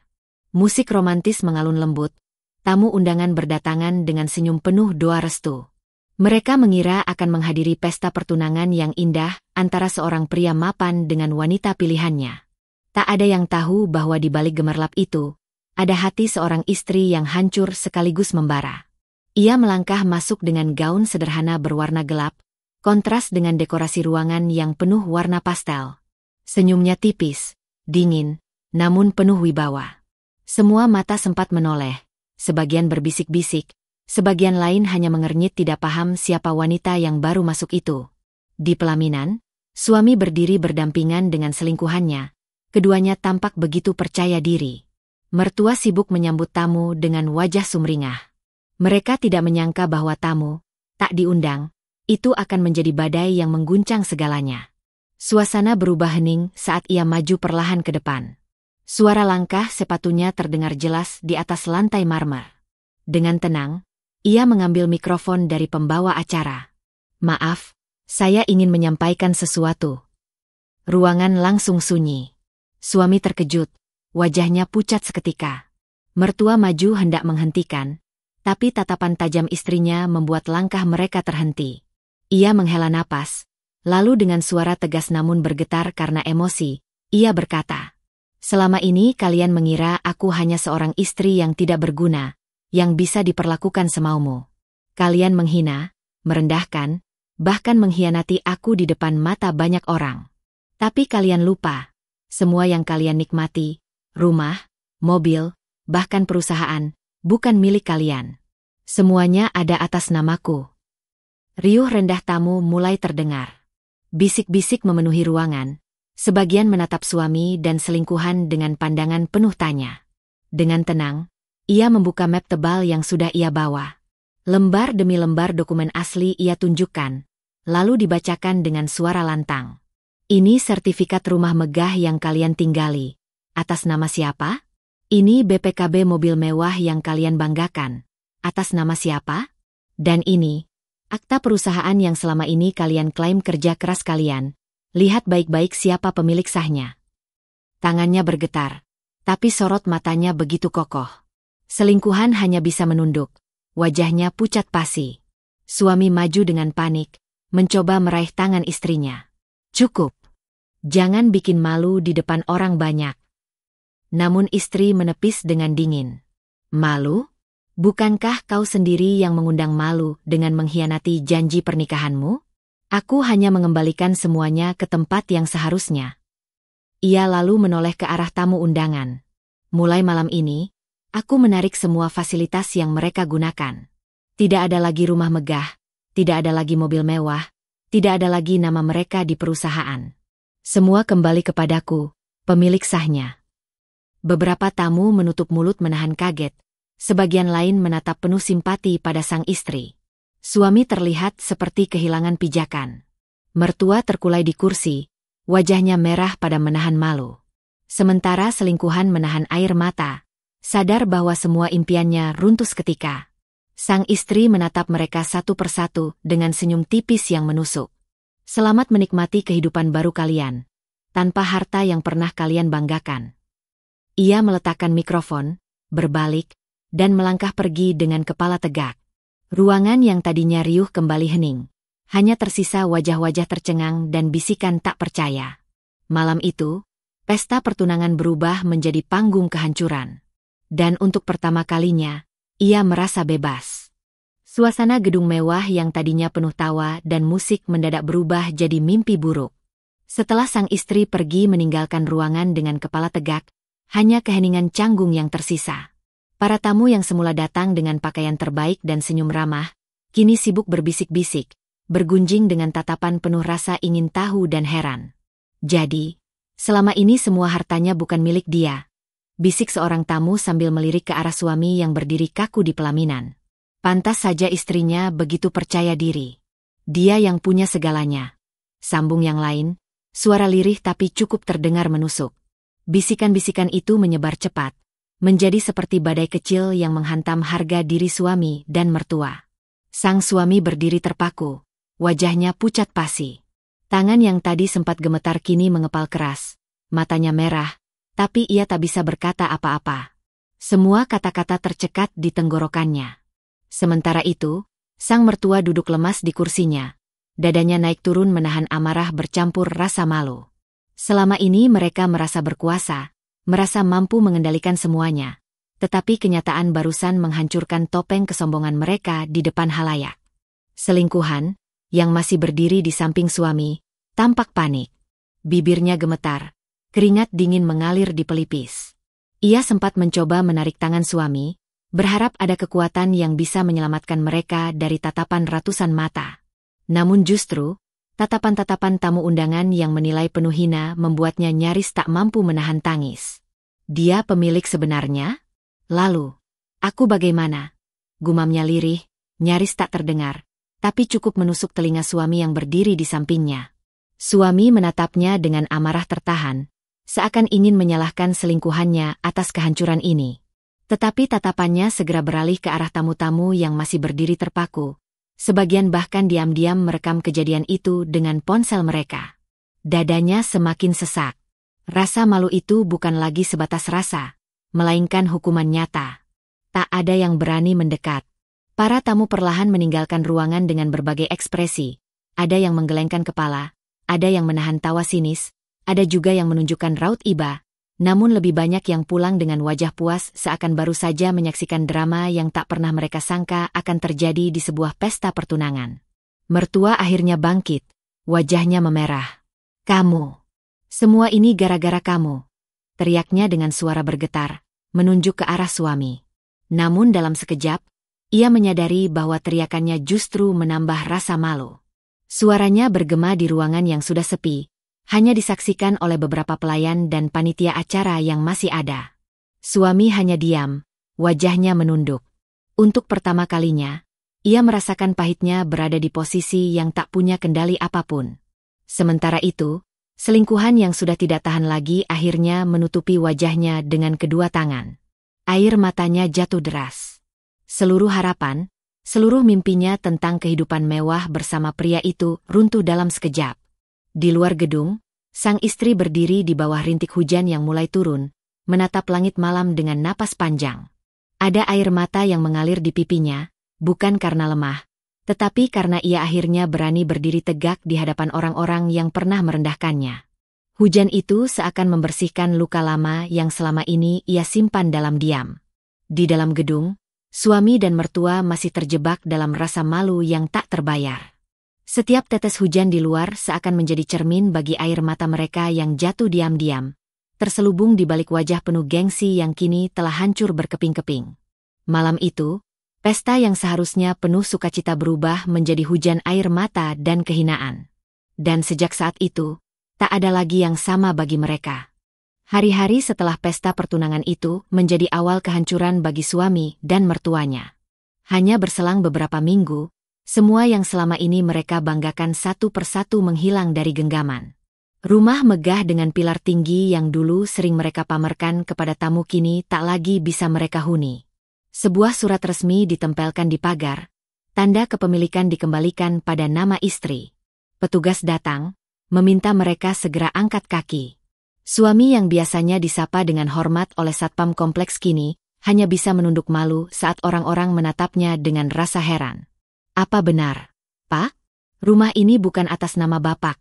Musik romantis mengalun lembut, tamu undangan berdatangan dengan senyum penuh doa restu. Mereka mengira akan menghadiri pesta pertunangan yang indah antara seorang pria mapan dengan wanita pilihannya. Tak ada yang tahu bahwa di balik gemerlap itu, ada hati seorang istri yang hancur sekaligus membara. Ia melangkah masuk dengan gaun sederhana berwarna gelap, kontras dengan dekorasi ruangan yang penuh warna pastel. Senyumnya tipis, dingin, namun penuh wibawa. Semua mata sempat menoleh, sebagian berbisik-bisik, sebagian lain hanya mengernyit tidak paham siapa wanita yang baru masuk itu. Di pelaminan, suami berdiri berdampingan dengan selingkuhannya. Keduanya tampak begitu percaya diri. Mertua sibuk menyambut tamu dengan wajah sumringah. Mereka tidak menyangka bahwa tamu, tak diundang, itu akan menjadi badai yang mengguncang segalanya. Suasana berubah hening saat ia maju perlahan ke depan. Suara langkah sepatunya terdengar jelas di atas lantai marmer. Dengan tenang, ia mengambil mikrofon dari pembawa acara. "Maaf, saya ingin menyampaikan sesuatu." Ruangan langsung sunyi. Suami terkejut. Wajahnya pucat seketika. Mertua maju hendak menghentikan, tapi tatapan tajam istrinya membuat langkah mereka terhenti. Ia menghela napas, lalu dengan suara tegas namun bergetar karena emosi, ia berkata, "Selama ini kalian mengira aku hanya seorang istri yang tidak berguna, yang bisa diperlakukan semaumu. Kalian menghina, merendahkan, bahkan mengkhianati aku di depan mata banyak orang. Tapi kalian lupa, semua yang kalian nikmati, rumah, mobil, bahkan perusahaan, bukan milik kalian. Semuanya ada atas namaku." Riuh rendah tamu mulai terdengar. Bisik-bisik memenuhi ruangan, sebagian menatap suami dan selingkuhan dengan pandangan penuh tanya. Dengan tenang, ia membuka map tebal yang sudah ia bawa. Lembar demi lembar dokumen asli ia tunjukkan, lalu dibacakan dengan suara lantang. Ini sertifikat rumah megah yang kalian tinggali. Atas nama siapa? Ini BPKB mobil mewah yang kalian banggakan. Atas nama siapa? Dan ini, akta perusahaan yang selama ini kalian klaim kerja keras kalian. Lihat baik-baik siapa pemilik sahnya. Tangannya bergetar, tapi sorot matanya begitu kokoh. Selingkuhan hanya bisa menunduk. Wajahnya pucat pasi. Suami maju dengan panik, mencoba meraih tangan istrinya. Cukup. Jangan bikin malu di depan orang banyak. Namun istri menepis dengan dingin. Malu? Bukankah kau sendiri yang mengundang malu dengan mengkhianati janji pernikahanmu? Aku hanya mengembalikan semuanya ke tempat yang seharusnya. Ia lalu menoleh ke arah tamu undangan. Mulai malam ini, aku menarik semua fasilitas yang mereka gunakan. Tidak ada lagi rumah megah, tidak ada lagi mobil mewah, tidak ada lagi nama mereka di perusahaan. Semua kembali kepadaku, pemilik sahnya. Beberapa tamu menutup mulut menahan kaget, sebagian lain menatap penuh simpati pada sang istri. Suami terlihat seperti kehilangan pijakan. Mertua terkulai di kursi, wajahnya merah pada menahan malu. Sementara selingkuhan menahan air mata, sadar bahwa semua impiannya runtuh seketika. Sang istri menatap mereka satu persatu dengan senyum tipis yang menusuk. Selamat menikmati kehidupan baru kalian, tanpa harta yang pernah kalian banggakan. Ia meletakkan mikrofon, berbalik, dan melangkah pergi dengan kepala tegak. Ruangan yang tadinya riuh kembali hening. Hanya tersisa wajah-wajah tercengang dan bisikan tak percaya. Malam itu, pesta pertunangan berubah menjadi panggung kehancuran. Dan untuk pertama kalinya, ia merasa bebas. Suasana gedung mewah yang tadinya penuh tawa dan musik mendadak berubah jadi mimpi buruk. Setelah sang istri pergi meninggalkan ruangan dengan kepala tegak, hanya keheningan canggung yang tersisa. Para tamu yang semula datang dengan pakaian terbaik dan senyum ramah, kini sibuk berbisik-bisik, bergunjing dengan tatapan penuh rasa ingin tahu dan heran. Jadi, selama ini semua hartanya bukan milik dia. Bisik seorang tamu sambil melirik ke arah suami yang berdiri kaku di pelaminan. Pantas saja istrinya begitu percaya diri. Dia yang punya segalanya. Sambung yang lain, suara lirih tapi cukup terdengar menusuk. Bisikan-bisikan itu menyebar cepat, menjadi seperti badai kecil yang menghantam harga diri suami dan mertua. Sang suami berdiri terpaku, wajahnya pucat pasi. Tangan yang tadi sempat gemetar kini mengepal keras, matanya merah, tapi ia tak bisa berkata apa-apa. Semua kata-kata tercekat di tenggorokannya. Sementara itu, sang mertua duduk lemas di kursinya. Dadanya naik turun menahan amarah bercampur rasa malu. Selama ini mereka merasa berkuasa, merasa mampu mengendalikan semuanya. Tetapi kenyataan barusan menghancurkan topeng kesombongan mereka di depan halayak. Selingkuhan, yang masih berdiri di samping suami, tampak panik. Bibirnya gemetar, keringat dingin mengalir di pelipis. Ia sempat mencoba menarik tangan suami, berharap ada kekuatan yang bisa menyelamatkan mereka dari tatapan ratusan mata. Namun justru, tatapan-tatapan tamu undangan yang menilai penuh hina membuatnya nyaris tak mampu menahan tangis. Dia pemilik sebenarnya? Lalu, aku bagaimana? Gumamnya lirih, nyaris tak terdengar, tapi cukup menusuk telinga suami yang berdiri di sampingnya. Suami menatapnya dengan amarah tertahan, seakan ingin menyalahkan selingkuhannya atas kehancuran ini. Tetapi tatapannya segera beralih ke arah tamu-tamu yang masih berdiri terpaku. Sebagian bahkan diam-diam merekam kejadian itu dengan ponsel mereka. Dadanya semakin sesak. Rasa malu itu bukan lagi sebatas rasa, melainkan hukuman nyata. Tak ada yang berani mendekat. Para tamu perlahan meninggalkan ruangan dengan berbagai ekspresi. Ada yang menggelengkan kepala, ada yang menahan tawa sinis, ada juga yang menunjukkan raut iba. Namun lebih banyak yang pulang dengan wajah puas seakan baru saja menyaksikan drama yang tak pernah mereka sangka akan terjadi di sebuah pesta pertunangan. Mertua akhirnya bangkit, wajahnya memerah. Kamu. Semua ini gara-gara kamu. Teriaknya dengan suara bergetar, menunjuk ke arah suami. Namun dalam sekejap, ia menyadari bahwa teriakannya justru menambah rasa malu. Suaranya bergema di ruangan yang sudah sepi, hanya disaksikan oleh beberapa pelayan dan panitia acara yang masih ada. Suami hanya diam, wajahnya menunduk. Untuk pertama kalinya, ia merasakan pahitnya berada di posisi yang tak punya kendali apapun. Sementara itu, selingkuhan yang sudah tidak tahan lagi akhirnya menutupi wajahnya dengan kedua tangan. Air matanya jatuh deras. Seluruh harapan, seluruh mimpinya tentang kehidupan mewah bersama pria itu runtuh dalam sekejap. Di luar gedung, sang istri berdiri di bawah rintik hujan yang mulai turun, menatap langit malam dengan napas panjang. Ada air mata yang mengalir di pipinya, bukan karena lemah, tetapi karena ia akhirnya berani berdiri tegak di hadapan orang-orang yang pernah merendahkannya. Hujan itu seakan membersihkan luka lama yang selama ini ia simpan dalam diam. Di dalam gedung, suami dan mertua masih terjebak dalam rasa malu yang tak terbayar. Setiap tetes hujan di luar seakan menjadi cermin bagi air mata mereka yang jatuh diam-diam, terselubung di balik wajah penuh gengsi yang kini telah hancur berkeping-keping. Malam itu, pesta yang seharusnya penuh sukacita berubah menjadi hujan air mata dan kehinaan. Dan sejak saat itu, tak ada lagi yang sama bagi mereka. Hari-hari setelah pesta pertunangan itu menjadi awal kehancuran bagi suami dan mertuanya. Hanya berselang beberapa minggu, semua yang selama ini mereka banggakan satu persatu menghilang dari genggaman. Rumah megah dengan pilar tinggi yang dulu sering mereka pamerkan kepada tamu kini tak lagi bisa mereka huni. Sebuah surat resmi ditempelkan di pagar, tanda kepemilikan dikembalikan pada nama istri. Petugas datang, meminta mereka segera angkat kaki. Suami yang biasanya disapa dengan hormat oleh satpam kompleks kini, hanya bisa menunduk malu saat orang-orang menatapnya dengan rasa heran. "Apa benar, Pak? Rumah ini bukan atas nama Bapak?"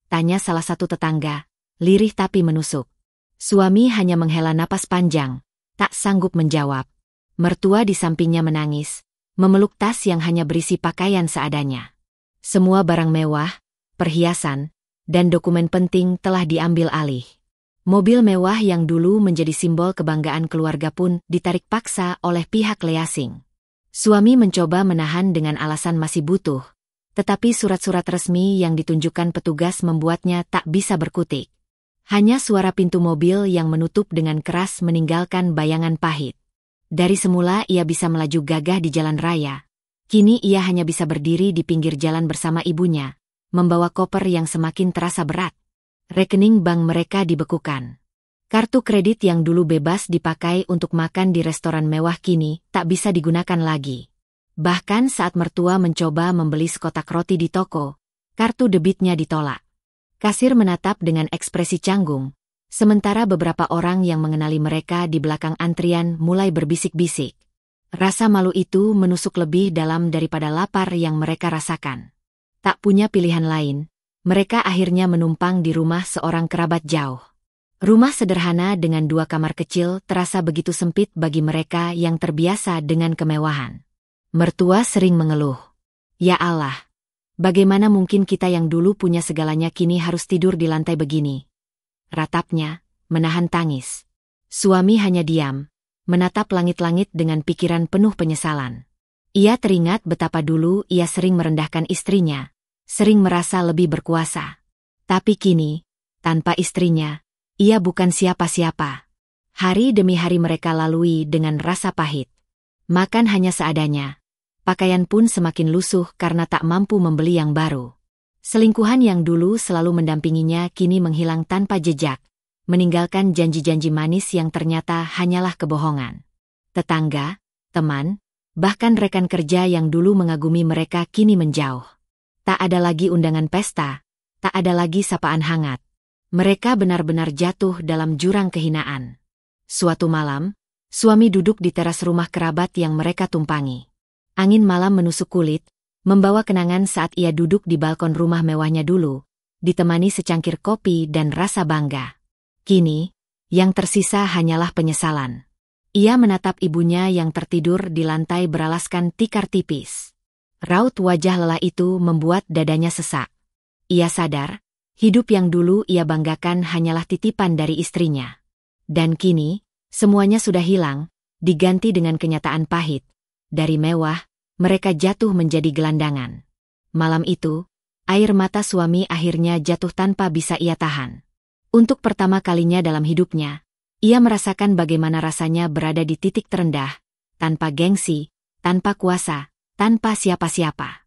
tanya salah satu tetangga, lirih tapi menusuk. Suami hanya menghela napas panjang, tak sanggup menjawab. Mertua di sampingnya menangis, memeluk tas yang hanya berisi pakaian seadanya. Semua barang mewah, perhiasan, dan dokumen penting telah diambil alih. Mobil mewah yang dulu menjadi simbol kebanggaan keluarga pun ditarik paksa oleh pihak leasing. Suami mencoba menahan dengan alasan masih butuh, tetapi surat-surat resmi yang ditunjukkan petugas membuatnya tak bisa berkutik. Hanya suara pintu mobil yang menutup dengan keras meninggalkan bayangan pahit. Dari semula ia bisa melaju gagah di jalan raya. Kini ia hanya bisa berdiri di pinggir jalan bersama ibunya, membawa koper yang semakin terasa berat. Rekening bank mereka dibekukan. Kartu kredit yang dulu bebas dipakai untuk makan di restoran mewah kini tak bisa digunakan lagi. Bahkan saat mertua mencoba membeli sekotak roti di toko, kartu debitnya ditolak. Kasir menatap dengan ekspresi canggung. Sementara beberapa orang yang mengenali mereka di belakang antrian mulai berbisik-bisik. Rasa malu itu menusuk lebih dalam daripada lapar yang mereka rasakan. Tak punya pilihan lain, mereka akhirnya menumpang di rumah seorang kerabat jauh. Rumah sederhana dengan 2 kamar kecil terasa begitu sempit bagi mereka yang terbiasa dengan kemewahan. Mertua sering mengeluh. "Ya Allah, bagaimana mungkin kita yang dulu punya segalanya kini harus tidur di lantai begini?" Ratapnya, menahan tangis. Suami hanya diam, menatap langit-langit dengan pikiran penuh penyesalan. Ia teringat betapa dulu ia sering merendahkan istrinya, sering merasa lebih berkuasa. Tapi kini, tanpa istrinya, ia bukan siapa-siapa. Hari demi hari mereka lalui dengan rasa pahit. Makan hanya seadanya. Pakaian pun semakin lusuh karena tak mampu membeli yang baru. Selingkuhan yang dulu selalu mendampinginya kini menghilang tanpa jejak, meninggalkan janji-janji manis yang ternyata hanyalah kebohongan. Tetangga, teman, bahkan rekan kerja yang dulu mengagumi mereka kini menjauh. Tak ada lagi undangan pesta, tak ada lagi sapaan hangat. Mereka benar-benar jatuh dalam jurang kehinaan. Suatu malam, suami duduk di teras rumah kerabat yang mereka tumpangi. Angin malam menusuk kulit, membawa kenangan saat ia duduk di balkon rumah mewahnya dulu, ditemani secangkir kopi dan rasa bangga. Kini, yang tersisa hanyalah penyesalan. Ia menatap ibunya yang tertidur di lantai beralaskan tikar tipis. Raut wajah lelah itu membuat dadanya sesak. Ia sadar, hidup yang dulu ia banggakan hanyalah titipan dari istrinya. Dan kini, semuanya sudah hilang, diganti dengan kenyataan pahit. Dari mewah, mereka jatuh menjadi gelandangan. Malam itu, Air mata suami akhirnya jatuh tanpa bisa ia tahan. Untuk pertama kalinya dalam hidupnya, ia merasakan bagaimana rasanya berada di titik terendah, tanpa gengsi, tanpa kuasa, tanpa siapa-siapa.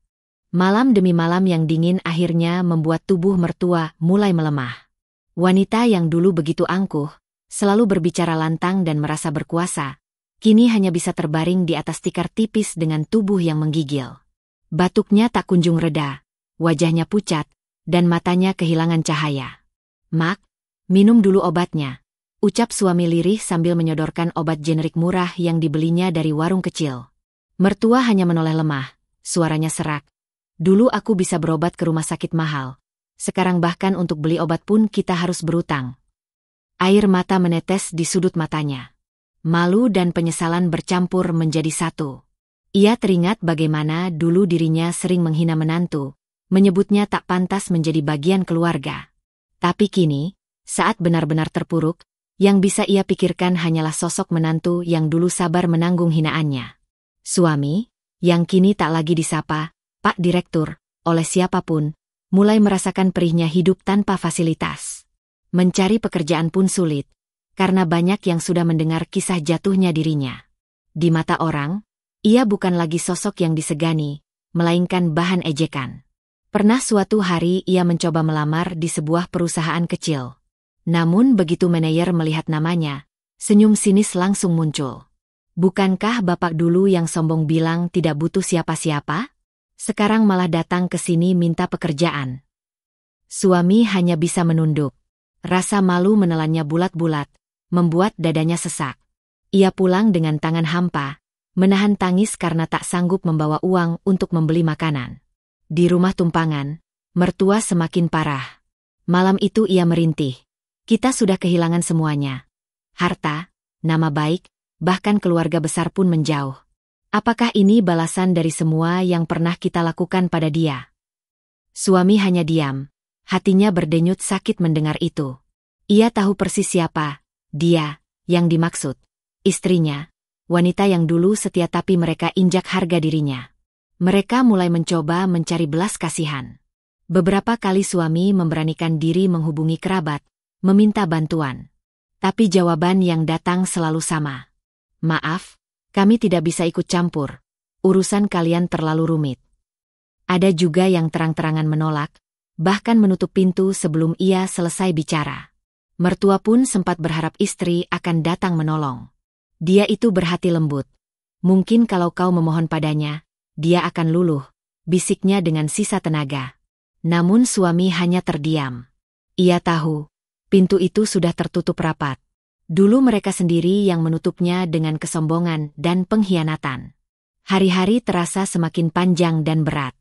Malam demi malam yang dingin akhirnya membuat tubuh mertua mulai melemah. Wanita yang dulu begitu angkuh, selalu berbicara lantang dan merasa berkuasa, kini hanya bisa terbaring di atas tikar tipis dengan tubuh yang menggigil. Batuknya tak kunjung reda, wajahnya pucat, dan matanya kehilangan cahaya. "Mak, minum dulu obatnya," ucap suami lirih sambil menyodorkan obat generik murah yang dibelinya dari warung kecil. Mertua hanya menoleh lemah, suaranya serak. "Dulu aku bisa berobat ke rumah sakit mahal. Sekarang bahkan untuk beli obat pun kita harus berutang." Air mata menetes di sudut matanya. Malu dan penyesalan bercampur menjadi satu. Ia teringat bagaimana dulu dirinya sering menghina menantu, menyebutnya tak pantas menjadi bagian keluarga. Tapi kini, saat benar-benar terpuruk, yang bisa ia pikirkan hanyalah sosok menantu yang dulu sabar menanggung hinaannya. Suami, yang kini tak lagi disapa Pak Direktur, oleh siapapun, mulai merasakan perihnya hidup tanpa fasilitas. Mencari pekerjaan pun sulit, karena banyak yang sudah mendengar kisah jatuhnya dirinya. Di mata orang, ia bukan lagi sosok yang disegani, melainkan bahan ejekan. Pernah suatu hari ia mencoba melamar di sebuah perusahaan kecil. Namun begitu manajer melihat namanya, senyum sinis langsung muncul. "Bukankah Bapak dulu yang sombong bilang tidak butuh siapa-siapa? Sekarang malah datang ke sini minta pekerjaan." Suami hanya bisa menunduk. Rasa malu menelannya bulat-bulat, membuat dadanya sesak. Ia pulang dengan tangan hampa, menahan tangis karena tak sanggup membawa uang untuk membeli makanan. Di rumah tumpangan, mertua semakin parah. Malam itu ia merintih. "Kita sudah kehilangan semuanya. Harta, nama baik, bahkan keluarga besar pun menjauh. Apakah ini balasan dari semua yang pernah kita lakukan pada dia?" Suami hanya diam. Hatinya berdenyut sakit mendengar itu. Ia tahu persis siapa dia yang dimaksud. Istrinya, wanita yang dulu setia tapi mereka injak harga dirinya. Mereka mulai mencoba mencari belas kasihan. Beberapa kali suami memberanikan diri menghubungi kerabat, meminta bantuan. Tapi jawaban yang datang selalu sama. "Maaf, kami tidak bisa ikut campur. Urusan kalian terlalu rumit." Ada juga yang terang-terangan menolak, bahkan menutup pintu sebelum ia selesai bicara. Mertua pun sempat berharap istri akan datang menolong. Dia itu berhati lembut. "Mungkin kalau kau memohon padanya, dia akan luluh," bisiknya dengan sisa tenaga. Namun suami hanya terdiam. Ia tahu, pintu itu sudah tertutup rapat. Dulu mereka sendiri yang menutupnya dengan kesombongan dan pengkhianatan. Hari-hari terasa semakin panjang dan berat.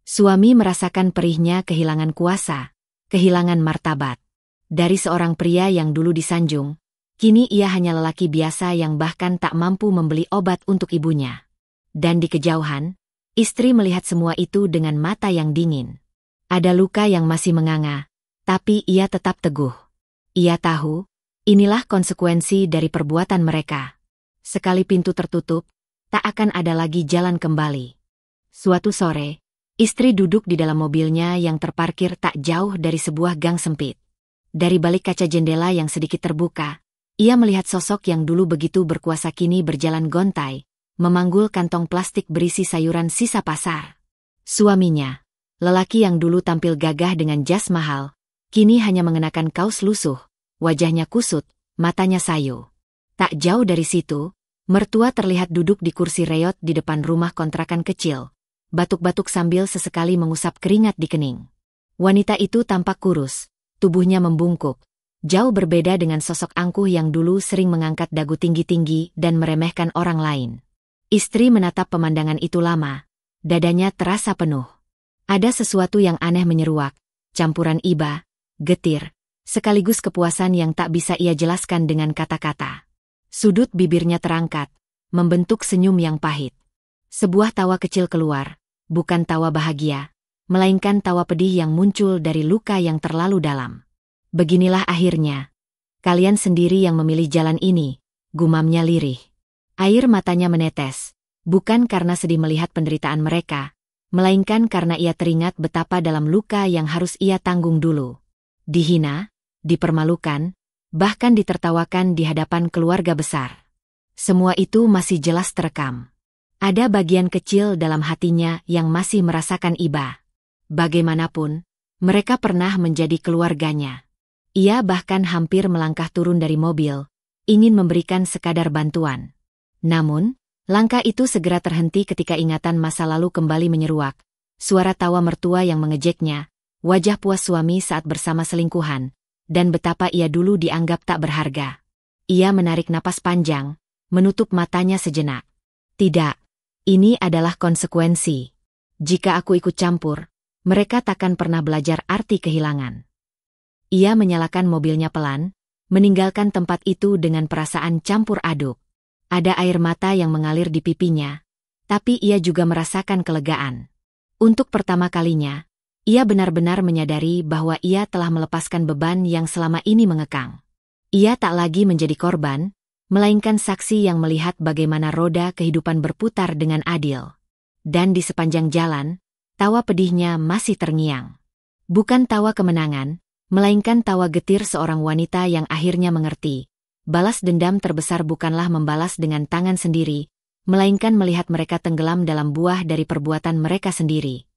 Suami merasakan perihnya kehilangan kuasa, kehilangan martabat. Dari seorang pria yang dulu disanjung, kini ia hanya lelaki biasa yang bahkan tak mampu membeli obat untuk ibunya. Dan di kejauhan, istri melihat semua itu dengan mata yang dingin. Ada luka yang masih menganga, tapi ia tetap teguh. Ia tahu, inilah konsekuensi dari perbuatan mereka. Sekali pintu tertutup, tak akan ada lagi jalan kembali. Suatu sore, istri duduk di dalam mobilnya yang terparkir tak jauh dari sebuah gang sempit. Dari balik kaca jendela yang sedikit terbuka, ia melihat sosok yang dulu begitu berkuasa kini berjalan gontai, memanggul kantong plastik berisi sayuran sisa pasar. Suaminya, lelaki yang dulu tampil gagah dengan jas mahal, kini hanya mengenakan kaos lusuh. Wajahnya kusut, matanya sayu. Tak jauh dari situ, mertua terlihat duduk di kursi reot di depan rumah kontrakan kecil, batuk-batuk sambil sesekali mengusap keringat di kening. Wanita itu tampak kurus, tubuhnya membungkuk, jauh berbeda dengan sosok angkuh yang dulu sering mengangkat dagu tinggi-tinggi dan meremehkan orang lain. Istri menatap pemandangan itu lama, dadanya terasa penuh. Ada sesuatu yang aneh menyeruak, campuran iba, getir, sekaligus kepuasan yang tak bisa ia jelaskan dengan kata-kata. Sudut bibirnya terangkat, membentuk senyum yang pahit. Sebuah tawa kecil keluar, bukan tawa bahagia, melainkan tawa pedih yang muncul dari luka yang terlalu dalam. "Beginilah akhirnya. Kalian sendiri yang memilih jalan ini," gumamnya lirih. Air matanya menetes, bukan karena sedih melihat penderitaan mereka, melainkan karena ia teringat betapa dalam luka yang harus ia tanggung dulu. Dihina, dipermalukan, bahkan ditertawakan di hadapan keluarga besar. Semua itu masih jelas terekam. Ada bagian kecil dalam hatinya yang masih merasakan iba. Bagaimanapun, mereka pernah menjadi keluarganya. Ia bahkan hampir melangkah turun dari mobil, ingin memberikan sekadar bantuan. Namun, langkah itu segera terhenti ketika ingatan masa lalu kembali menyeruak. Suara tawa mertua yang mengejeknya, wajah puas suami saat bersama selingkuhan, dan betapa ia dulu dianggap tak berharga. Ia menarik napas panjang, menutup matanya sejenak. Tidak, ini adalah konsekuensi. Jika aku ikut campur, mereka takkan pernah belajar arti kehilangan. Ia menyalakan mobilnya pelan, meninggalkan tempat itu dengan perasaan campur aduk. Ada air mata yang mengalir di pipinya, tapi ia juga merasakan kelegaan. Untuk pertama kalinya, ia benar-benar menyadari bahwa ia telah melepaskan beban yang selama ini mengekang. Ia tak lagi menjadi korban, melainkan saksi yang melihat bagaimana roda kehidupan berputar dengan adil. Dan di sepanjang jalan, tawa pedihnya masih terngiang. Bukan tawa kemenangan, melainkan tawa getir seorang wanita yang akhirnya mengerti. Balas dendam terbesar bukanlah membalas dengan tangan sendiri, melainkan melihat mereka tenggelam dalam buah dari perbuatan mereka sendiri.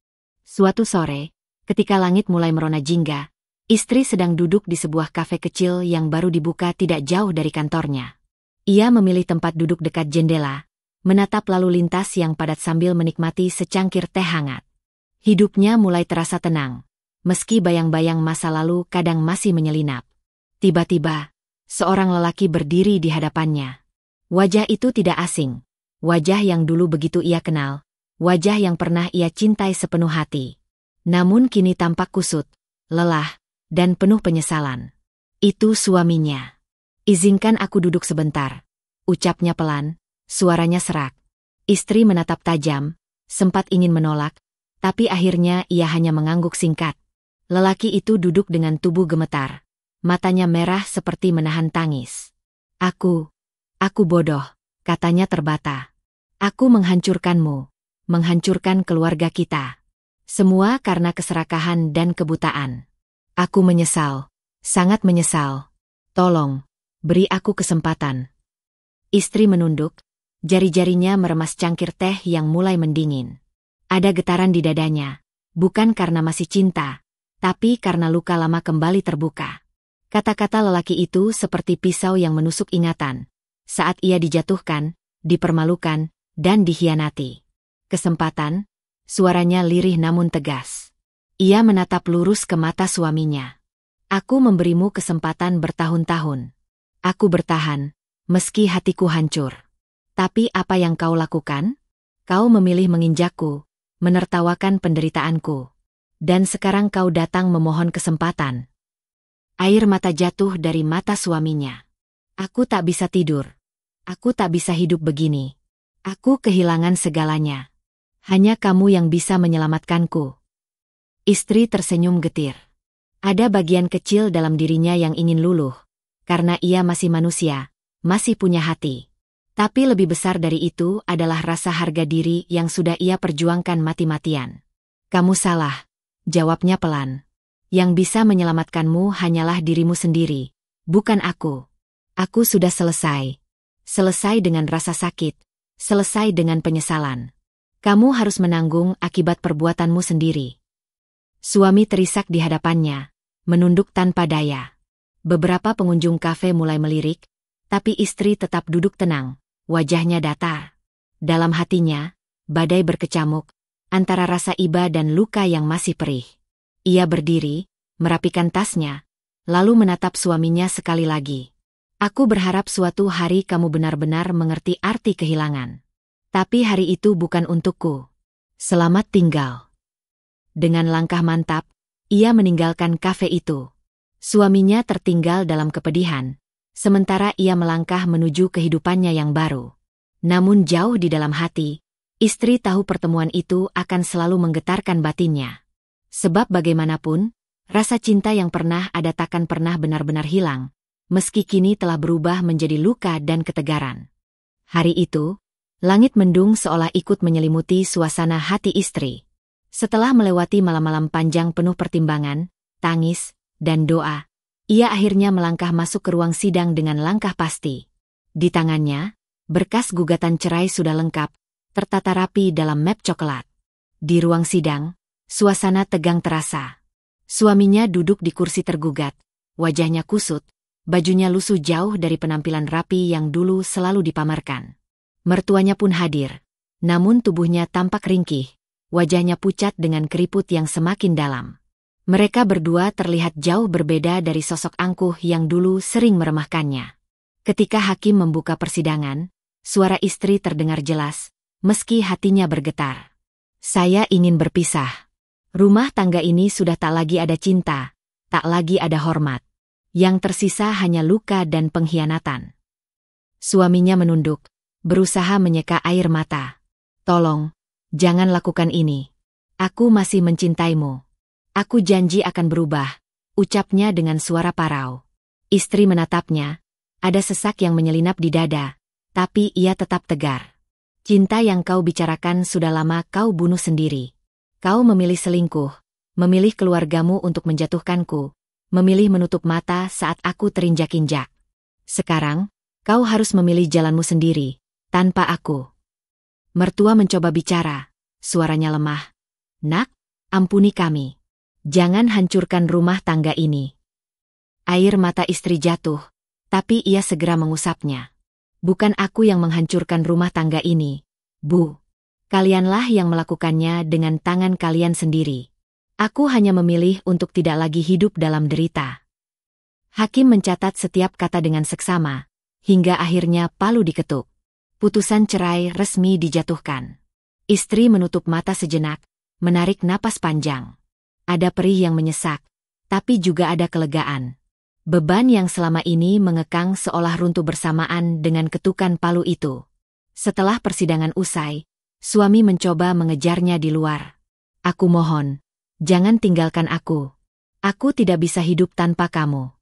Suatu sore, ketika langit mulai merona jingga, istri sedang duduk di sebuah kafe kecil yang baru dibuka tidak jauh dari kantornya. Ia memilih tempat duduk dekat jendela, menatap lalu lintas yang padat sambil menikmati secangkir teh hangat. Hidupnya mulai terasa tenang, meski bayang-bayang masa lalu kadang masih menyelinap. Tiba-tiba, seorang lelaki berdiri di hadapannya. Wajah itu tidak asing, wajah yang dulu begitu ia kenal, wajah yang pernah ia cintai sepenuh hati. Namun kini tampak kusut, lelah, dan penuh penyesalan. Itu suaminya. "Izinkan aku duduk sebentar," ucapnya pelan, suaranya serak. Istri menatap tajam, sempat ingin menolak, tapi akhirnya ia hanya mengangguk singkat. Lelaki itu duduk dengan tubuh gemetar. Matanya merah seperti menahan tangis. Aku bodoh," katanya terbata. "Aku menghancurkanmu, menghancurkan keluarga kita. Semua karena keserakahan dan kebutaan. Aku menyesal, sangat menyesal. Tolong, beri aku kesempatan." Istri menunduk, jari-jarinya meremas cangkir teh yang mulai mendingin. Ada getaran di dadanya, bukan karena masih cinta, tapi karena luka lama kembali terbuka. Kata-kata lelaki itu seperti pisau yang menusuk ingatan. Saat ia dijatuhkan, dipermalukan, dan dikhianati. "Kesempatan," suaranya lirih namun tegas. Ia menatap lurus ke mata suaminya. "Aku memberimu kesempatan bertahun-tahun. Aku bertahan, meski hatiku hancur. Tapi apa yang kau lakukan? Kau memilih menginjakku, menertawakan penderitaanku. Dan sekarang kau datang memohon kesempatan." Air mata jatuh dari mata suaminya. "Aku tak bisa tidur. Aku tak bisa hidup begini. Aku kehilangan segalanya. Hanya kamu yang bisa menyelamatkanku." Istri tersenyum getir. Ada bagian kecil dalam dirinya yang ingin luluh, karena ia masih manusia, masih punya hati. Tapi lebih besar dari itu adalah rasa harga diri yang sudah ia perjuangkan mati-matian. "Kamu salah," jawabnya pelan. "Yang bisa menyelamatkanmu hanyalah dirimu sendiri, bukan aku. Aku sudah selesai. Selesai dengan rasa sakit, selesai dengan penyesalan. Kamu harus menanggung akibat perbuatanmu sendiri." Suami terisak di hadapannya, menunduk tanpa daya. Beberapa pengunjung kafe mulai melirik, tapi istri tetap duduk tenang, wajahnya datar. Dalam hatinya, badai berkecamuk, antara rasa iba dan luka yang masih perih. Ia berdiri, merapikan tasnya, lalu menatap suaminya sekali lagi. "Aku berharap suatu hari kamu benar-benar mengerti arti kehilangan. Tapi hari itu bukan untukku. Selamat tinggal." Dengan langkah mantap, ia meninggalkan kafe itu. Suaminya tertinggal dalam kepedihan, sementara ia melangkah menuju kehidupannya yang baru. Namun jauh di dalam hati, istri tahu pertemuan itu akan selalu menggetarkan batinnya. Sebab bagaimanapun, rasa cinta yang pernah ada takkan pernah benar-benar hilang, meski kini telah berubah menjadi luka dan ketegaran. Hari itu, langit mendung seolah ikut menyelimuti suasana hati istri. Setelah melewati malam-malam panjang penuh pertimbangan, tangis, dan doa, ia akhirnya melangkah masuk ke ruang sidang dengan langkah pasti. Di tangannya, berkas gugatan cerai sudah lengkap, tertata rapi dalam map coklat. Di ruang sidang, suasana tegang terasa. Suaminya duduk di kursi tergugat, wajahnya kusut, bajunya lusuh jauh dari penampilan rapi yang dulu selalu dipamerkan. Mertuanya pun hadir, namun tubuhnya tampak ringkih, wajahnya pucat dengan keriput yang semakin dalam. Mereka berdua terlihat jauh berbeda dari sosok angkuh yang dulu sering meremehkannya. Ketika hakim membuka persidangan, suara istri terdengar jelas, meski hatinya bergetar. Saya ingin berpisah. Rumah tangga ini sudah tak lagi ada cinta, tak lagi ada hormat. Yang tersisa hanya luka dan pengkhianatan. Suaminya menunduk, berusaha menyeka air mata. Tolong, jangan lakukan ini. Aku masih mencintaimu. Aku janji akan berubah, ucapnya dengan suara parau. Istri menatapnya, ada sesak yang menyelinap di dada, tapi ia tetap tegar. Cinta yang kau bicarakan sudah lama kau bunuh sendiri. Kau memilih selingkuh, memilih keluargamu untuk menjatuhkanku, memilih menutup mata saat aku terinjak-injak. Sekarang, kau harus memilih jalanmu sendiri, tanpa aku. Mertua mencoba bicara, suaranya lemah. Nak, ampuni kami. Jangan hancurkan rumah tangga ini. Air mata istri jatuh, tapi ia segera mengusapnya. Bukan aku yang menghancurkan rumah tangga ini, Bu. Kalianlah yang melakukannya dengan tangan kalian sendiri. Aku hanya memilih untuk tidak lagi hidup dalam derita. Hakim mencatat setiap kata dengan seksama, hingga akhirnya palu diketuk. Putusan cerai resmi dijatuhkan. Istri menutup mata sejenak, menarik napas panjang. Ada perih yang menyesak, tapi juga ada kelegaan. Beban yang selama ini mengekang seolah runtuh bersamaan dengan ketukan palu itu. Setelah persidangan usai, suami mencoba mengejarnya di luar. Aku mohon, jangan tinggalkan aku. Aku tidak bisa hidup tanpa kamu.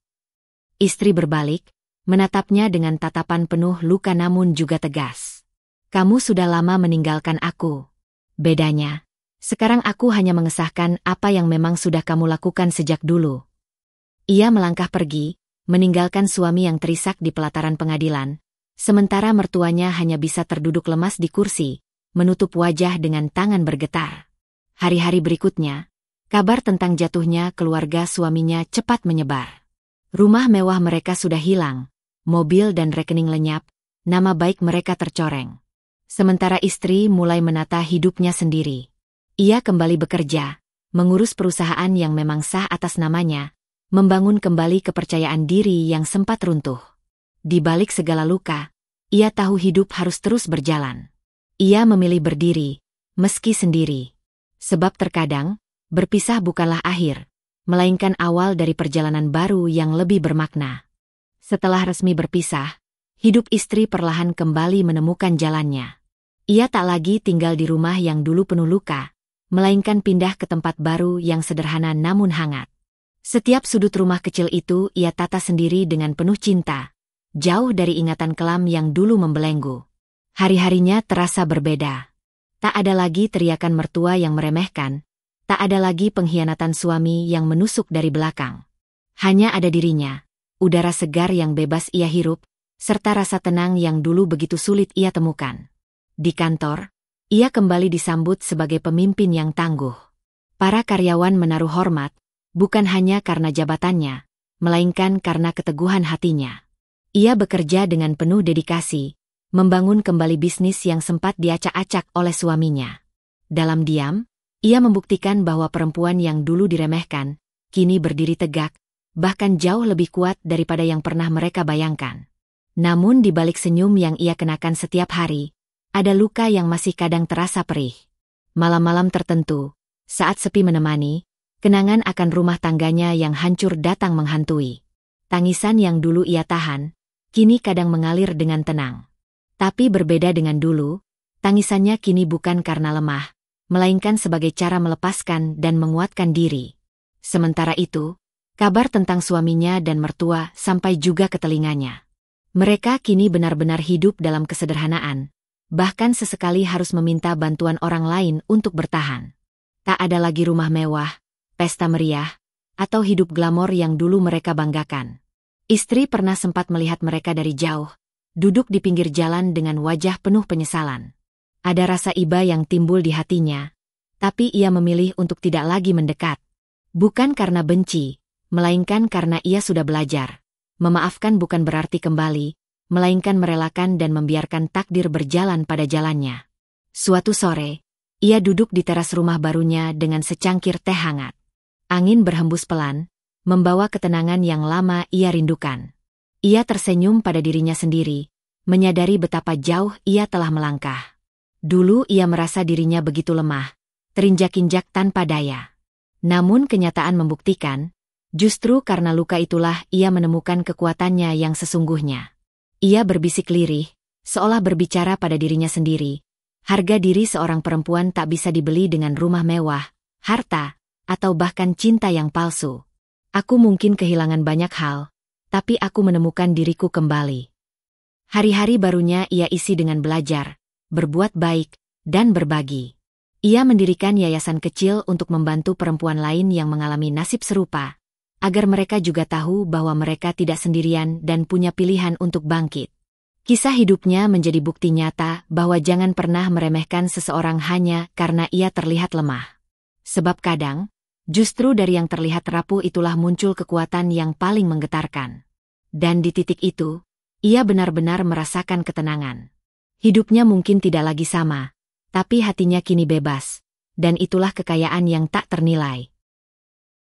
Istri berbalik, menatapnya dengan tatapan penuh luka namun juga tegas. Kamu sudah lama meninggalkan aku. Bedanya, sekarang aku hanya mengesahkan apa yang memang sudah kamu lakukan sejak dulu. Ia melangkah pergi, meninggalkan suami yang terisak di pelataran pengadilan, sementara mertuanya hanya bisa terduduk lemas di kursi, menutup wajah dengan tangan bergetar. Hari-hari berikutnya, kabar tentang jatuhnya keluarga suaminya cepat menyebar. Rumah mewah mereka sudah hilang, mobil dan rekening lenyap, nama baik mereka tercoreng. Sementara istri mulai menata hidupnya sendiri. Ia kembali bekerja, mengurus perusahaan yang memang sah atas namanya, membangun kembali kepercayaan diri yang sempat runtuh. Di balik segala luka, ia tahu hidup harus terus berjalan. Ia memilih berdiri, meski sendiri. Sebab terkadang, berpisah bukanlah akhir, melainkan awal dari perjalanan baru yang lebih bermakna. Setelah resmi berpisah, hidup istri perlahan kembali menemukan jalannya. Ia tak lagi tinggal di rumah yang dulu penuh luka, melainkan pindah ke tempat baru yang sederhana namun hangat. Setiap sudut rumah kecil itu ia tata sendiri dengan penuh cinta, jauh dari ingatan kelam yang dulu membelenggu. Hari-harinya terasa berbeda. Tak ada lagi teriakan mertua yang meremehkan, tak ada lagi pengkhianatan suami yang menusuk dari belakang. Hanya ada dirinya, udara segar yang bebas ia hirup, serta rasa tenang yang dulu begitu sulit ia temukan. Di kantor, ia kembali disambut sebagai pemimpin yang tangguh. Para karyawan menaruh hormat, bukan hanya karena jabatannya, melainkan karena keteguhan hatinya. Ia bekerja dengan penuh dedikasi, membangun kembali bisnis yang sempat diacak-acak oleh suaminya. Dalam diam, ia membuktikan bahwa perempuan yang dulu diremehkan, kini berdiri tegak, bahkan jauh lebih kuat daripada yang pernah mereka bayangkan. Namun di balik senyum yang ia kenakan setiap hari, ada luka yang masih kadang terasa perih. Malam-malam tertentu, saat sepi menemani, kenangan akan rumah tangganya yang hancur datang menghantui. Tangisan yang dulu ia tahan, kini kadang mengalir dengan tenang. Tapi berbeda dengan dulu, tangisannya kini bukan karena lemah, melainkan sebagai cara melepaskan dan menguatkan diri. Sementara itu, kabar tentang suaminya dan mertua sampai juga ke telinganya. Mereka kini benar-benar hidup dalam kesederhanaan, bahkan sesekali harus meminta bantuan orang lain untuk bertahan. Tak ada lagi rumah mewah, pesta meriah, atau hidup glamor yang dulu mereka banggakan. Istri pernah sempat melihat mereka dari jauh, duduk di pinggir jalan dengan wajah penuh penyesalan. Ada rasa iba yang timbul di hatinya, tapi ia memilih untuk tidak lagi mendekat. Bukan karena benci, melainkan karena ia sudah belajar. Memaafkan bukan berarti kembali, melainkan merelakan dan membiarkan takdir berjalan pada jalannya. Suatu sore, ia duduk di teras rumah barunya dengan secangkir teh hangat. Angin berhembus pelan, membawa ketenangan yang lama ia rindukan. Ia tersenyum pada dirinya sendiri, menyadari betapa jauh ia telah melangkah. Dulu ia merasa dirinya begitu lemah, terinjak-injak tanpa daya. Namun kenyataan membuktikan, justru karena luka itulah ia menemukan kekuatannya yang sesungguhnya. Ia berbisik lirih, seolah berbicara pada dirinya sendiri. Harga diri seorang perempuan tak bisa dibeli dengan rumah mewah, harta, atau bahkan cinta yang palsu. Aku mungkin kehilangan banyak hal, tapi aku menemukan diriku kembali. Hari-hari barunya ia isi dengan belajar, berbuat baik, dan berbagi. Ia mendirikan yayasan kecil untuk membantu perempuan lain yang mengalami nasib serupa, agar mereka juga tahu bahwa mereka tidak sendirian dan punya pilihan untuk bangkit. Kisah hidupnya menjadi bukti nyata bahwa jangan pernah meremehkan seseorang hanya karena ia terlihat lemah. Sebab kadang, justru dari yang terlihat rapuh itulah muncul kekuatan yang paling menggetarkan. Dan di titik itu, ia benar-benar merasakan ketenangan. Hidupnya mungkin tidak lagi sama, tapi hatinya kini bebas, dan itulah kekayaan yang tak ternilai.